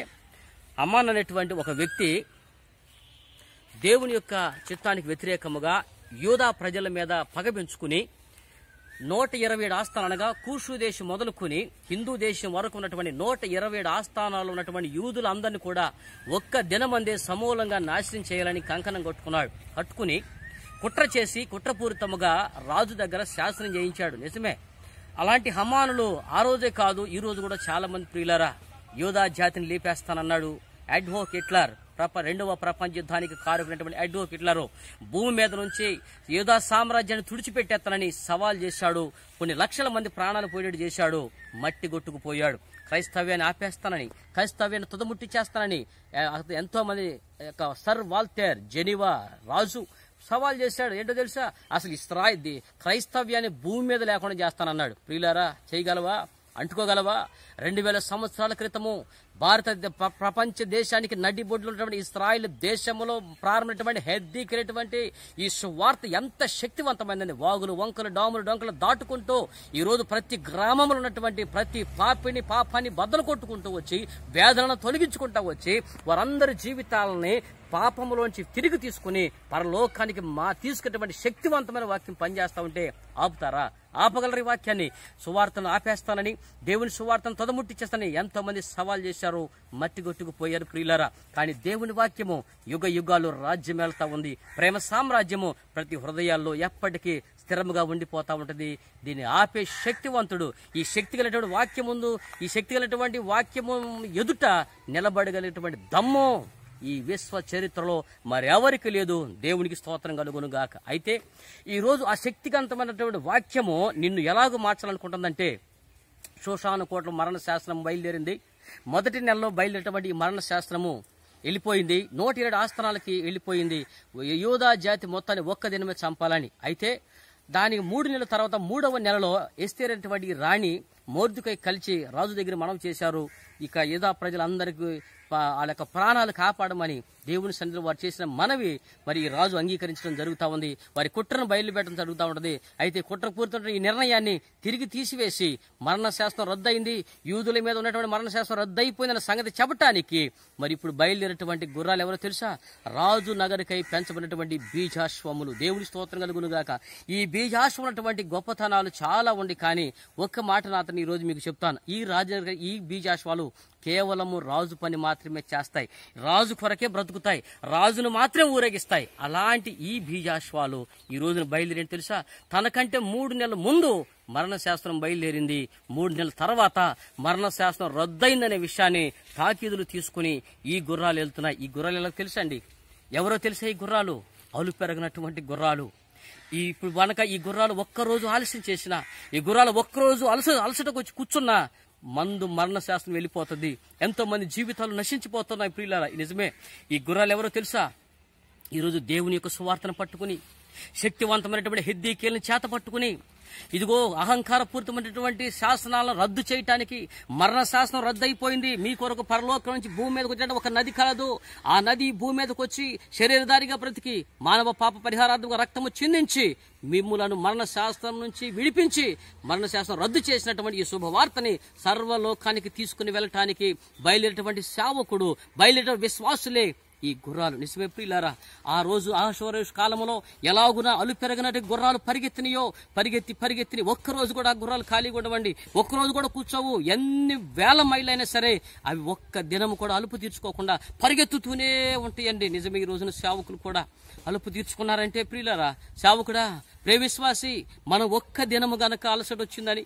అమాన్ అనేటువంటి ఒక వ్యక్తి దేవుని యొక్క చిత్తానికి వ్యతిరేకముగా యూదా ప్రజల మీద పగ పెంచుకుని 127 ఆస్థానాలు అనగా కూషు దేశం మొదలుకొని హిందూ దేశం వరకు ఉన్నటువంటి 127 ఆస్థానాలు ఉన్నటువంటి యూదులందరినీ కూడా ఒక్క దినమందే సమూలంగా నాశనం చేయాలని కంకణం కట్టుకుని కుట్ర చేసి కుట్రపూరితముగా రాజు దగ్గర శాసనం చేయించాడు. నిజమే, అలాంటి హమానులు ఆ రోజే కాదు, ఈ రోజు కూడా చాలా మంది ప్రియులారా యూదా జాతిని లేపేస్తానన్నాడు. అడ్వోక్ హిట్లర్, రెండవ ప్రపంచ యుద్ధానికి కారకునటువంటి అడ్వోక్ హిట్లర్ భూమి మీద నుంచి యూదా సామ్రాజ్యాన్ని తుడిచిపెట్టేస్తానని సవాల్ చేశాడు. కొన్ని లక్షల మంది ప్రాణాలు పోయేట్టు చేశాడు. మట్టి కొట్టుకుపోయాడు. క్రైస్తవ్యాన్ని ఆపేస్తానని, క్రైస్తవ్యాన్ని తుదముట్టి చేస్తానని ఎంతో మంది సర్ వాల్తేర్ జెనీవా రాజు సవాల్ చేశాడు. ఏంటో తెలుసా? అసలు క్రైస్తవ్యాన్ని భూమి మీద లేకుండా చేస్తానన్నాడు. ప్రియులారా, చేయగలవా? అంటుకోగలవా? 2000 సంవత్సరాల క్రితము భారత ప్రపంచ దేశానికి నడిబొడ్లు ఉన్నటువంటి ఇస్రాయిల్ దేశంలో ప్రారంభమైనటువంటి హెద్దీకినటువంటి ఈ సువార్త ఎంత శక్తివంతమైందని వాగులు, వంకలు, డాములు, డొంకలు దాటుకుంటూ ఈ రోజు ప్రతి గ్రామంలో ఉన్నటువంటి ప్రతి పాపాన్ని బద్దలు కొట్టుకుంటూ వచ్చి వేదనను తొలగించుకుంటూ వచ్చి వారందరి జీవితాలని పాపములోంచి తిరిగి తీసుకుని పరలోకానికి తీసుకున్నటువంటి శక్తివంతమైన వాక్యం పనిచేస్తా ఉంటే ఆపుతారా? ఆపగలరు ఈ వాక్యాన్ని? సువార్తను ఆపేస్తానని, దేవుని సువార్తను తొదముట్టిచ్చేస్తానని ఎంతో మంది సవాల్ చేశారు. మట్టి కొట్టుకుపోయారు ప్రియులారా. కానీ దేవుని వాక్యము యుగ యుగాలు రాజ్యమేళ్తా ఉంది. ప్రేమ సామ్రాజ్యము ప్రతి హృదయాల్లో ఎప్పటికీ స్థిరముగా ఉండిపోతా ఉంటుంది. దీన్ని ఆపే శక్తివంతుడు. ఈ శక్తి కలిగినటువంటి వాక్యం ముందు, ఈ శక్తి కలిగినటువంటి వాక్యము ఎదుట నిలబడగలిగినటువంటి దమ్ము ఈ విశ్వ చరిత్రలో మరెవరికి లేదు. దేవునికి స్తోత్రం కలుగునుగాక. అయితే ఈరోజు ఆ శక్తివంతమైనటువంటి వాక్యము నిన్ను ఎలాగో మార్చాలనుకుంటుందంటే, షోషాను కోటలో మరణ శాస్త్రం బయలుదేరింది. మొదటి నెలలో బయలుదేరినటువంటి ఈ మరణ శాస్త్రము వెళ్ళిపోయింది. 107 ఆస్థానాలకి వెళ్ళిపోయింది. యూదా జాతి మొత్తాన్ని ఒక్క దినమే చంపాలని. అయితే దానికి 3 నెలల తర్వాత 3వ నెలలో ఎస్తేరు అనేటువంటి రాణి మొర్దెకై కలిసి రాజు దగ్గర మనవి చేశారు. ఇక యూదా ప్రజలందరికీ వాళ్ళ యొక్క ప్రాణాలు కాపాడమని దేవుని సన్నిధిలో వారు చేసిన మనవి మరి రాజు అంగీకరించడం జరుగుతూ ఉంది. వారి కుట్రను బయలుపెట్టడం జరుగుతూ ఉంటుంది. అయితే కుట్రపూరిత ఈ నిర్ణయాన్ని తిరిగి తీసివేసి మరణశాస్త్రం రద్దయింది, యూదుల మీద ఉన్నటువంటి మరణశాస్త్రం రద్దయిపోయిందన్న సంగతి చెప్పటానికి మరి ఇప్పుడు బయలుదేరినటువంటి గుర్రాలు ఎవరో తెలుసా? రాజు నగరికై పెంచబడినటువంటి బీజాశ్వములు. దేవుని స్తోత్రం కలుగునుగాక. ఈ బీజాశ్వం ఉన్నటువంటి గొప్పతనాలు చాలా ఉండి, కానీ ఒక్క మాట నాతని ఈ రోజు మీకు చెప్తాను. ఈ బీజాశ్వాలు కేవలము రాజు పని మాత్రమే చేస్తాయి, రాజు కొరకే బ్రతుకుతాయి, రాజును మాత్రమే ఊరేగిస్తాయి. అలాంటి ఈ బీజాశ్వాలు ఈ రోజున బయలుదేరి తెలుసా? తనకంటే 3 నెలల ముందు మరణశాస్త్రం బయలుదేరింది. 3 నెలల తర్వాత మరణశాస్త్రం రద్దయిందనే విషయాన్ని తాకీదులు తీసుకుని ఈ గుర్రాలు వెళ్తున్నాయి. ఈ గుర్రాలు ఎలా తెలుసండి? ఎవరో తెలుసా? ఈ గుర్రాలు అలు పెరగినటువంటి గుర్రాలు. ఇప్పుడు కనుక ఈ గుర్రాలు ఒక్కరోజు ఆలస్యం చేసినా, ఈ గుర్రాలు ఒక్కరోజు అలసటకు వచ్చి కూర్చున్నా మరణశాస్త్రం వెళ్ళిపోతుంది. ఎంతో మంది జీవితాలు నశించిపోతున్నాయి ప్రియులారా. నిజమే. ఈ గుర్రాలు ఎవరో తెలుసా? ఈరోజు దేవుని యొక్క సువార్తను పట్టుకుని, శక్తివంతమైనటువంటి హిద్దీకేలను చేత పట్టుకుని, ఇదిగో అహంకారపూరితమైనటువంటి శాసనాలను రద్దు చేయటానికి మరణ శాసనం రద్దయిపోయింది. మీ కొరకు పరలోకం నుంచి భూమి మీదకి వచ్చిన ఒక నది కలదు. ఆ నది భూమి మీదకి వచ్చి శరీరధారిగా బ్రతికి మానవ పాప పరిహారార్థంగా రక్తము చిందించి మిమ్ములను మరణ శాస్త్రం నుంచి విడిపించి మరణ శాస్త్రం రద్దు చేసినటువంటి ఈ శుభవార్తని సర్వలోకానికి తీసుకుని వెళ్ళటానికి బయలుదేరినటువంటి సేవకుడు, బయలుదేరిన విశ్వాసులే ఈ గుర్రాలు. నిజమే ప్రియులారా. ఆ రోజు అహష్వేరోషు కాలంలో ఎలాగునా అలు పెరగనట్టు గుర్రాలు పరిగెత్తిని ఒక్కరోజు కూడా గుర్రాలు ఖాళీగా ఉండవండి. ఒక్కరోజు కూడా కూర్చోవు. ఎన్ని వేల మైళ్ళైనా సరే అవి ఒక్క దినము కూడా అలుపు తీర్చుకోకుండా పరిగెత్తుతూనే ఉంటాయండి. నిజమే. ఈ రోజున సేవకులు కూడా అలుపు తీర్చుకున్నారంటే ప్రియులారా, సేవకుడా విశ్వాసి, మనం ఒక్క దినము గనక అలసట వచ్చిందని,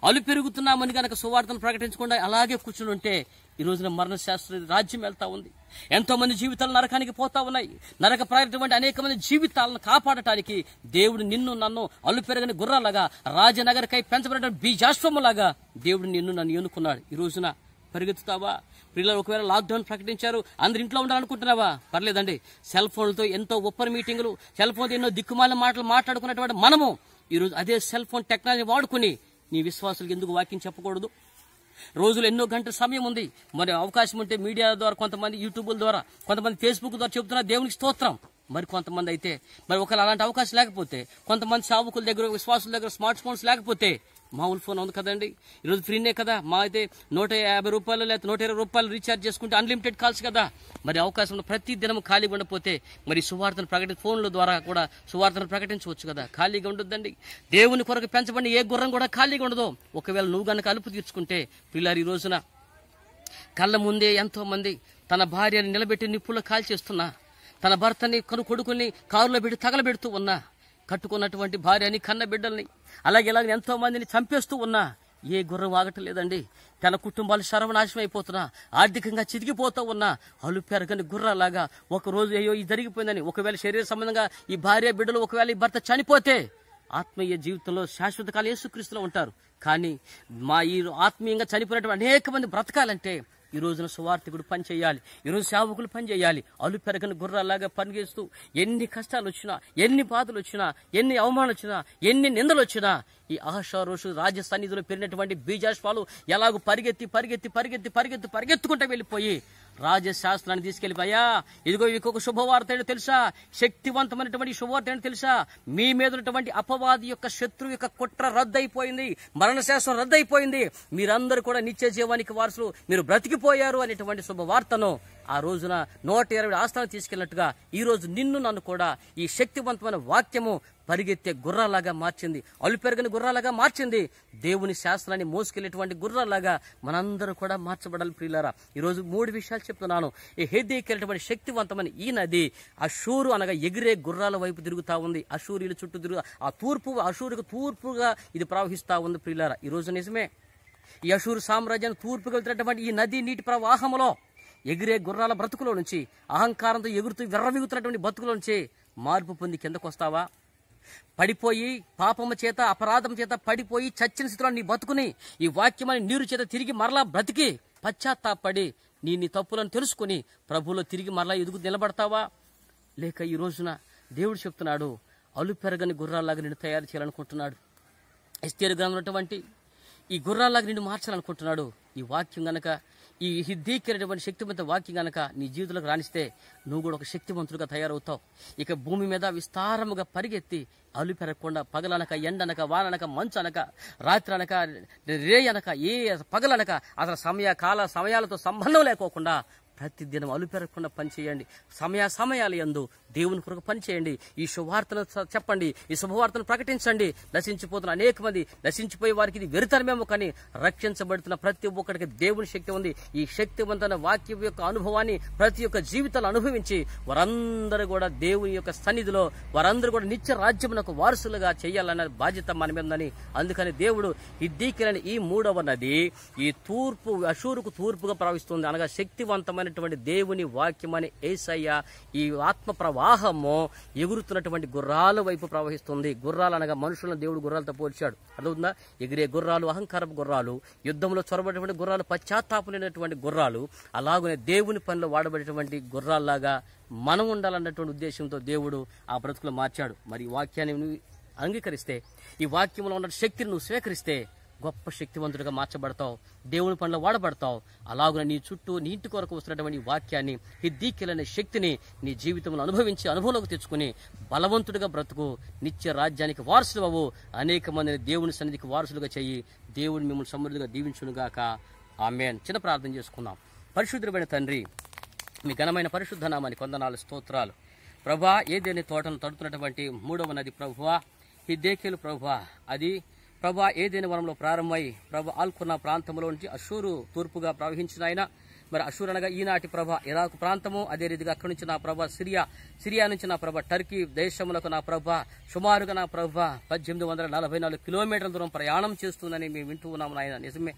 అలు పెరుగుతున్నామని గనక సువార్తను ప్రకటించకుండా అలాగే కూర్చుని ఉంటే ఈ రోజున మరణశాస్త్ర రాజ్యం వెళ్తా ఉంది. ఎంతో మంది జీవితాలు నరకానికి పోతా ఉన్నాయి. నరక ప్రాయటువంటి అనేక మంది జీవితాలను కాపాడటానికి దేవుడు నిన్ను నన్ను అల్లు పెరగని గుర్రాలాగా, రాజనగరకై పెంచబడిన బీజాశ్వములాగా దేవుడు నిన్ను నన్ను ఎన్నుకున్నాడు. ఈ రోజున పరిగెత్తుతావా? పిల్లలు ఒకవేళ లాక్డౌన్ ప్రకటించారు, అందరు ఇంట్లో ఉండాలనుకుంటున్నావా? పర్లేదండి. సెల్ ఫోన్లతో ఎంతో ఓపెన్ మీటింగులు, సెల్ ఫోన్తో ఎన్నో దిక్కుమాలిన మాటలు మాట్లాడుకున్నటువంటి మనము ఈరోజు అదే సెల్ ఫోన్ టెక్నాలజీ వాడుకుని నీ విశ్వాసులకు ఎందుకు వాక్యం చెప్పకూడదు? రోజులు ఎన్నో గంటల సమయం ఉంది. మరి అవకాశం ఉంటే మీడియా ద్వారా, కొంతమంది యూట్యూబ్ల ద్వారా, కొంతమంది ఫేస్బుక్ ద్వారా చెబుతున్నారు దేవునికి స్తోత్రం. మరి కొంతమంది అయితే మరి ఒకవేళ అలాంటి అవకాశం లేకపోతే, కొంతమంది సేవకుల దగ్గర, విశ్వాసుల దగ్గర స్మార్ట్ ఫోన్స్ లేకపోతే మామూలు ఫోన్ ఉంది కదండి, ఈరోజు ఫ్రీనే కదా. మా అయితే 150 రూపాయలు లేదా 120 రూపాయలు రీఛార్జ్ చేసుకుంటే అన్లిమిటెడ్ కాల్స్ కదా. మరి అవకాశం ప్రతి దినం ఖాళీగా ఉండకపోతే మరి సువార్తను ఫోన్ల ద్వారా కూడా సువార్తను ప్రకటించవచ్చు కదా. ఖాళీగా ఉండొద్దండి. దేవుని కొరకు పెంచబడిన ఏ గుర్రం కూడా ఖాళీగా ఉండదు. ఒకవేళ నువ్వు గనక అలుపు తీర్చుకుంటే పిల్లలు ఈ రోజున కళ్ళ ముందే ఎంతో మంది తన భార్యని నిలబెట్టి నిప్పుల్లో కాల్చేస్తున్నా, తన భర్తని కొడుకుని కారులో పెట్టి తగలబెడుతూ ఉన్నా, కట్టుకున్నటువంటి భార్యని కన్న బిడ్డల్ని అలాగే ఎంతో మందిని చంపేస్తూ ఉన్నా ఏ గుర్రం ఆగటం లేదండి. తన కుటుంబాలు సర్వనాశనం అయిపోతున్నా, ఆర్థికంగా చితికిపోతూ ఉన్నా అలు పెరగని గుర్రాలాగా ఒకరోజు అయ్యో ఇది జరిగిపోయిందని, ఒకవేళ శరీర సంబంధంగా ఈ భార్య బిడ్డలు ఒకవేళ ఈ భర్త చనిపోతే ఆత్మీయ జీవితంలో శాశ్వత కాలం యేసుక్రీస్తులో ఉంటారు. కానీ మా ఈ ఆత్మీయంగా చనిపోయినటువంటి అనేక మంది బ్రతకాలంటే ఈ రోజున సువార్థికుడు పని చేయాలి, ఈరోజు సేవకులు పని చేయాలి. అలు పెరగని గుర్రాలాగా పనిచేస్తూ ఎన్ని కష్టాలు వచ్చినా, ఎన్ని బాధలు వచ్చినా, ఎన్ని అవమానాలు వచ్చినా, ఎన్ని నిందలు వచ్చినా ఈ ఆషారోషు రాజ్య సన్నిధిలో పెరిగినటువంటి బీజాశ్వాలు ఎలాగో పరిగెత్తుకుంటూ వెళ్ళిపోయి రాజశాస్త్రాన్ని తీసుకెళ్లిపోయా. ఇదిగో ఇంకొక శుభవార్త ఏంటో తెలుసా? శక్తివంతమైనటువంటి శుభవార్త ఏంటో తెలుసా? మీ మీద ఉన్నటువంటి అపవాది యొక్క శత్రువు యొక్క కుట్ర రద్దయిపోయింది, మరణశాస్త్రం రద్దయిపోయింది, మీరందరూ కూడా నిత్య జీవానికి వారసులు, మీరు బ్రతికిపోయారు అనేటువంటి శుభవార్తను ఆ రోజున 120 ఆస్థానం తీసుకెళ్ళినట్టుగా ఈ రోజు నిన్ను నన్ను కూడా ఈ శక్తివంతమైన వాక్యము పరిగెత్తే గుర్రాలాగా మార్చింది, అలు పెరగని గుర్రాలాగా మార్చింది. దేవుని శాస్త్రాన్ని మోసుకెళ్లేటువంటి గుర్రాలాగా మనందరూ కూడా మార్చబడాలి ప్రియులారా. ఈరోజు 3 విషయాలు చెప్తున్నాను. ఈ హెద్దెకెళ్ళేటువంటి శక్తివంతమైన ఈ నది అషూరు అనగా ఎగిరే గుర్రాల వైపు తిరుగుతా ఉంది. అషూరీల చుట్టూ అషూరుకు తూర్పుగా ఇది ప్రవహిస్తా ఉంది ప్రియులారా. ఈ రోజు నిజమే, ఈ అషూరు సామ్రాజ్యాన్ని తూర్పుకు వెళ్తున్నటువంటి ఈ నది నీటి ప్రవాహంలో ఎగిరే గుర్రాల బ్రతుకులో నుంచి, అహంకారంతో ఎగురుతూ విర్రవిగుతున్నటువంటి బ్రతుకులో నుంచి మార్పు పొంది కిందకు వస్తావా? పడిపోయి పాపము చేత అపరాధం చేత పడిపోయి చచ్చిన స్థితిలో నీ బతుకుని ఈ వాక్యమని నీరు చేత తిరిగి మరలా బ్రతికి పశ్చాత్తాపడి నీ తప్పులను తెలుసుకుని ప్రభువులో తిరిగి మరలా ఎదుగు నిలబడతావా? లేక ఈ రోజున దేవుడు చెప్తున్నాడు, అలు పెరగని గుర్రాల్లాగా నిన్ను తయారు చేయాలనుకుంటున్నాడు. ఎస్తేరు గ్రంథంలో ఉన్నటువంటి ఈ గుర్రాల్లాగా నిన్ను మార్చాలనుకుంటున్నాడు. ఈ వాక్యం గనక, ఈ హిద్దెకెళ్ళేటువంటి శక్తివంత వాక్యం గనక నీ జీవితంలోకి రాణిస్తే నువ్వు కూడా ఒక శక్తివంతుడిగా తయారవుతావు. ఇక భూమి మీద విస్తారముగా పరిగెత్తి అలు పెరగకుండా పగలనక, ఎండనక, వాననక, మంచు అనక, రాత్రి అనక, రే అనక, ఏ పగలనక, అసలు సమయాలతో సంబంధం లేకోకుండా ప్రతిదినం అలు పెరగకుండా పనిచేయండి. సమయాల యందు దేవుని కొరకు పనిచేయండి. ఈ శుభవార్తను చెప్పండి, ఈ శుభవార్తను ప్రకటించండి. నశించిపోతున్న అనేక మంది, నశించిపోయే వారికి ఇది వెరితరమేమో కానీ రక్షించబడుతున్న ప్రతి ఒక్కరికి దేవుని శక్తి ఉంది. ఈ శక్తివంతమైన వాక్యం యొక్క అనుభవాన్ని ప్రతి ఒక్క జీవితాలు అనుభవించి వారందరూ కూడా దేవుని యొక్క సన్నిధిలో వారందరూ కూడా నిత్య రాజ్యమునకు వారసులుగా చేయాలన్న బాధ్యత మన మీద ఉందని, అందుకని దేవుడు హిద్దెకెళ్ళని ఈ 3వ నది ఈ అషూరుకు తూర్పుగా ప్రవహిస్తుంది. అనగా శక్తివంతమైనటువంటి దేవుని వాక్యం అని యేసయ్య ఈ ఆత్మ ప్రవాహము ఎగురుతున్నటువంటి గుర్రాల వైపు ప్రవహిస్తుంది. గుర్రాలు అనగా మనుషులను దేవుడు గుర్రాలతో పోల్చాడు. అర్థవుతుందా? ఎగిరే గుర్రాలు, అహంకారపు గుర్రాలు, యుద్ధంలో చొరబడినటువంటి గుర్రాలు, పశ్చాత్తాపలేనటువంటి గుర్రాలు, అలాగనే దేవుని పనిలో వాడబడేటువంటి గుర్రాల్లాగా మనం ఉండాలన్నటువంటి ఉద్దేశంతో దేవుడు ఆ బ్రతుకులు మార్చాడు. మరి ఈ వాక్యాన్ని నువ్వు అంగీకరిస్తే, ఈ వాక్యంలో ఉన్న శక్తిని నువ్వు స్వీకరిస్తే గొప్ప శక్తివంతుడిగా మార్చబడతావు, దేవుని పనిలో వాడబడతావు. అలాగున నీ చుట్టూ నీ ఇంటి కొరకు వస్తున్నటువంటి వాక్యాన్ని, హిద్దెకెళ్ళనే శక్తిని నీ జీవితంలో అనుభవంలోకి తెచ్చుకుని బలవంతుడిగా బ్రతుకు, నిత్య రాజ్యానికి వారసులు అవ్వు, అనేక మందిని దేవుని సన్నిధికి వారసులుగా చెయ్యి. దేవుడు మిమ్మల్ని సమృద్ధిగా దీవించునుగాక. ఆమేన్. చిన్న ప్రార్థన చేసుకుందాం. పరిశుద్ధుడైన తండ్రి, మీ ఘనమైన పరిశుద్ధ నామానికి వందనాలు, స్తోత్రాలు. ప్రభా, ఏదేని తోటను తడుతున్నటువంటి 3వ నది ప్రభువా, హిద్దెకెలు ప్రభువా, అది ప్రభా ఏదేని వనంలో ప్రారంభమై ప్రభా ఆల్కున్న ప్రాంతంలో నుంచి అషూరు తూర్పుగా ప్రవహించిన ఆయన మరి అషూర్ అనగా ఈనాటి ప్రభ ఇరాక్ ప్రాంతము, అదే రీతిగా అక్కడి నుంచి నా ప్రభ సిరియా నుంచి నా ప్రభ టర్కీ దేశములకు నా ప్రభ సుమారుగా నా ప్రభ 1844 కిలోమీటర్ల దూరం ప్రయాణం చేస్తుందని మేము వింటూ ఉన్నాము నాయన. నిజమే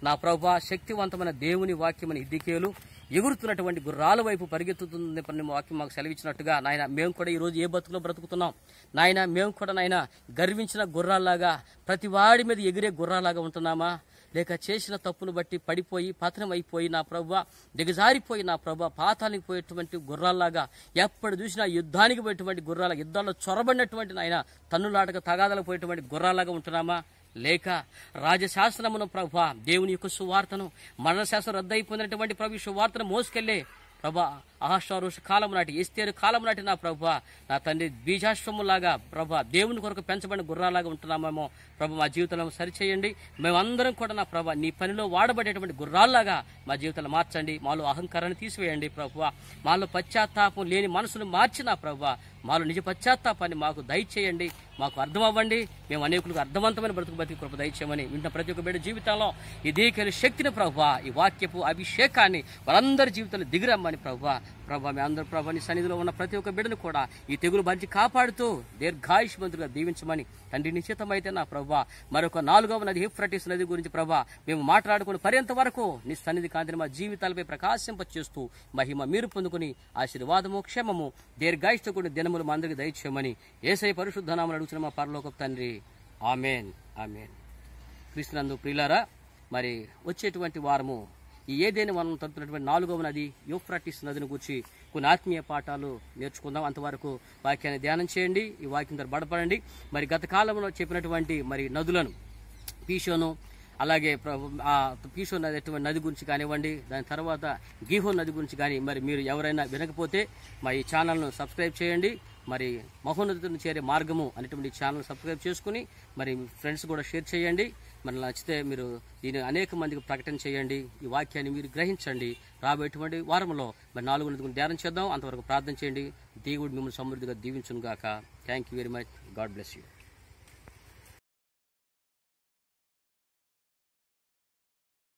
నా ప్రభా, శక్తివంతమైన దేవుని వాక్యమని హిద్దికేలు ఎగురుతున్నటువంటి గుర్రాల వైపు పరిగెత్తుతుంది వాక్యం మాకు సెలవిచ్చినట్టుగా నాయన, మేము కూడా ఈరోజు ఏ బతుకులో బ్రతుకుతున్నాం నాయన. మేము కూడా నాయన గర్వించిన గుర్రాల్లాగా, ప్రతి వాడి మీద ఎగిరే గుర్రాలాగా ఉంటున్నామా, లేక చేసిన తప్పును బట్టి పడిపోయి పతనం అయిపోయి నా ప్రభా, దిగజారిపోయి నా ప్రభా పాతానికి పోయేటువంటి గుర్రాల్లాగా, ఎప్పుడు చూసినా యుద్ధానికి పోయేటువంటి గుర్రాల, యుద్ధాల్లో చొరబడినటువంటి నాయన తన్నులాటగా తగాదాలకు పోయేటువంటి గుర్రాలాగా ఉంటున్నామా, లేక రాజశాస్త్రమును ప్రభా దేవుని యొక్క సువార్తను, మరణశాస్త్రం రద్దయిపోయినటువంటి ప్రభు సువార్తను మోసుకెళ్లే ప్రభా అహష్వేరోషు కాలం నాటి, ఎస్తేరు కాలం నాటి నా ప్రభా నా తండ్రి బీజాశ్వములాగా ప్రభా దేవుని కొరకు పెంచబడిన గుర్రాలాగా ఉంటున్నామేమో ప్రభు. మా జీవితంలో సరిచేయండి. మేమందరం కూడా నా ప్రభా నీ పనిలో వాడబడేటువంటి గుర్రాల్లాగా మా జీవితాలు మార్చండి. మాలో అహంకారాన్ని తీసివేయండి ప్రభు. మాలో పశ్చాత్తాపం లేని మనసును మార్చి నా ప్రభా మాలో నిజ పశ్చాత్తాపాన్ని మాకు దయచేయండి. మాకు అర్థం అవ్వండి. మేము అనేకులకు అర్థవంతమైన బతికి కృప దయచేయమని వింటున్న ప్రతి ఒక్క బిడ్డ జీవితంలో ఇదే శక్తిని ప్రభా, ఈ వాక్యపు అభిషేకాన్ని వాళ్ళందరి జీవితంలో దిగిరమ్మని ప్రభా. మీ అందరూ ప్రభా నీ సన్నిధిలో ఉన్న ప్రతి ఒక్క బిడ్డను కూడా ఈ తెగులు మంచి కాపాడుతూ దీర్ఘాయుష్మంతులుగా దీవించమని తండ్రి నిశ్చితమైతే నా ప్రభా మరొక 4వ నది యూఫ్రటీస్ నది గురించి ప్రభా మేము మాట్లాడుకుని పర్యంత వరకు నీ సన్నిధి కాంతిని మా జీవితాలపై ప్రకాశింపచేస్తూ మహిమ మీరు పొందుకుని ఆశీర్వాదము, క్షేమము, దీర్ఘాయుష్తో కూడిన దినములు మా అందరికి దయచేయమని యేసయ్య పరిశుద్ధ నామమున అడుగుతున్న మా పరలోకపు తండ్రి. ఆమేన్, ఆమేన్. క్రీస్తునందు ప్రియులారా, మరి వచ్చేటువంటి వారము ఈ ఏదైనా మనం తలుపుతున్నటువంటి 4వ నది యూఫ్రటీస్ నదిని గురించి కొన్ని ఆత్మీయ పాఠాలు నేర్చుకుందాం. అంతవరకు వాక్యాన్ని ధ్యానం చేయండి, ఈ వాక్యం ద్వారా బడపడండి. మరి గత కాలంలో చెప్పినటువంటి మరి నదులను పీషోను, అలాగే పీషో నది గురించి కానివ్వండి, దాని తర్వాత గీహోన్ నది గురించి కానీ మరి మీరు ఎవరైనా వినకపోతే మా ఈ ఛానల్ను సబ్స్క్రైబ్ చేయండి. మరి మహోన్నతుని చేరే మార్గము అనేటువంటి ఛానల్ సబ్స్క్రైబ్ చేసుకుని మరి ఫ్రెండ్స్ కూడా షేర్ చేయండి. మరి నచ్చితే మీరు దీన్ని అనేక మందికి ప్రకటన చేయండి. ఈ వాక్యాన్ని మీరు గ్రహించండి. రాబోయేటువంటి వారంలో మరి 4వ నది గురించి ధ్యానం చేద్దాం. అంతవరకు ప్రార్థన చేయండి. దేవుడు మిమ్మల్ని సమృద్ధిగా దీవించును గాక. Thank you very much. God bless you.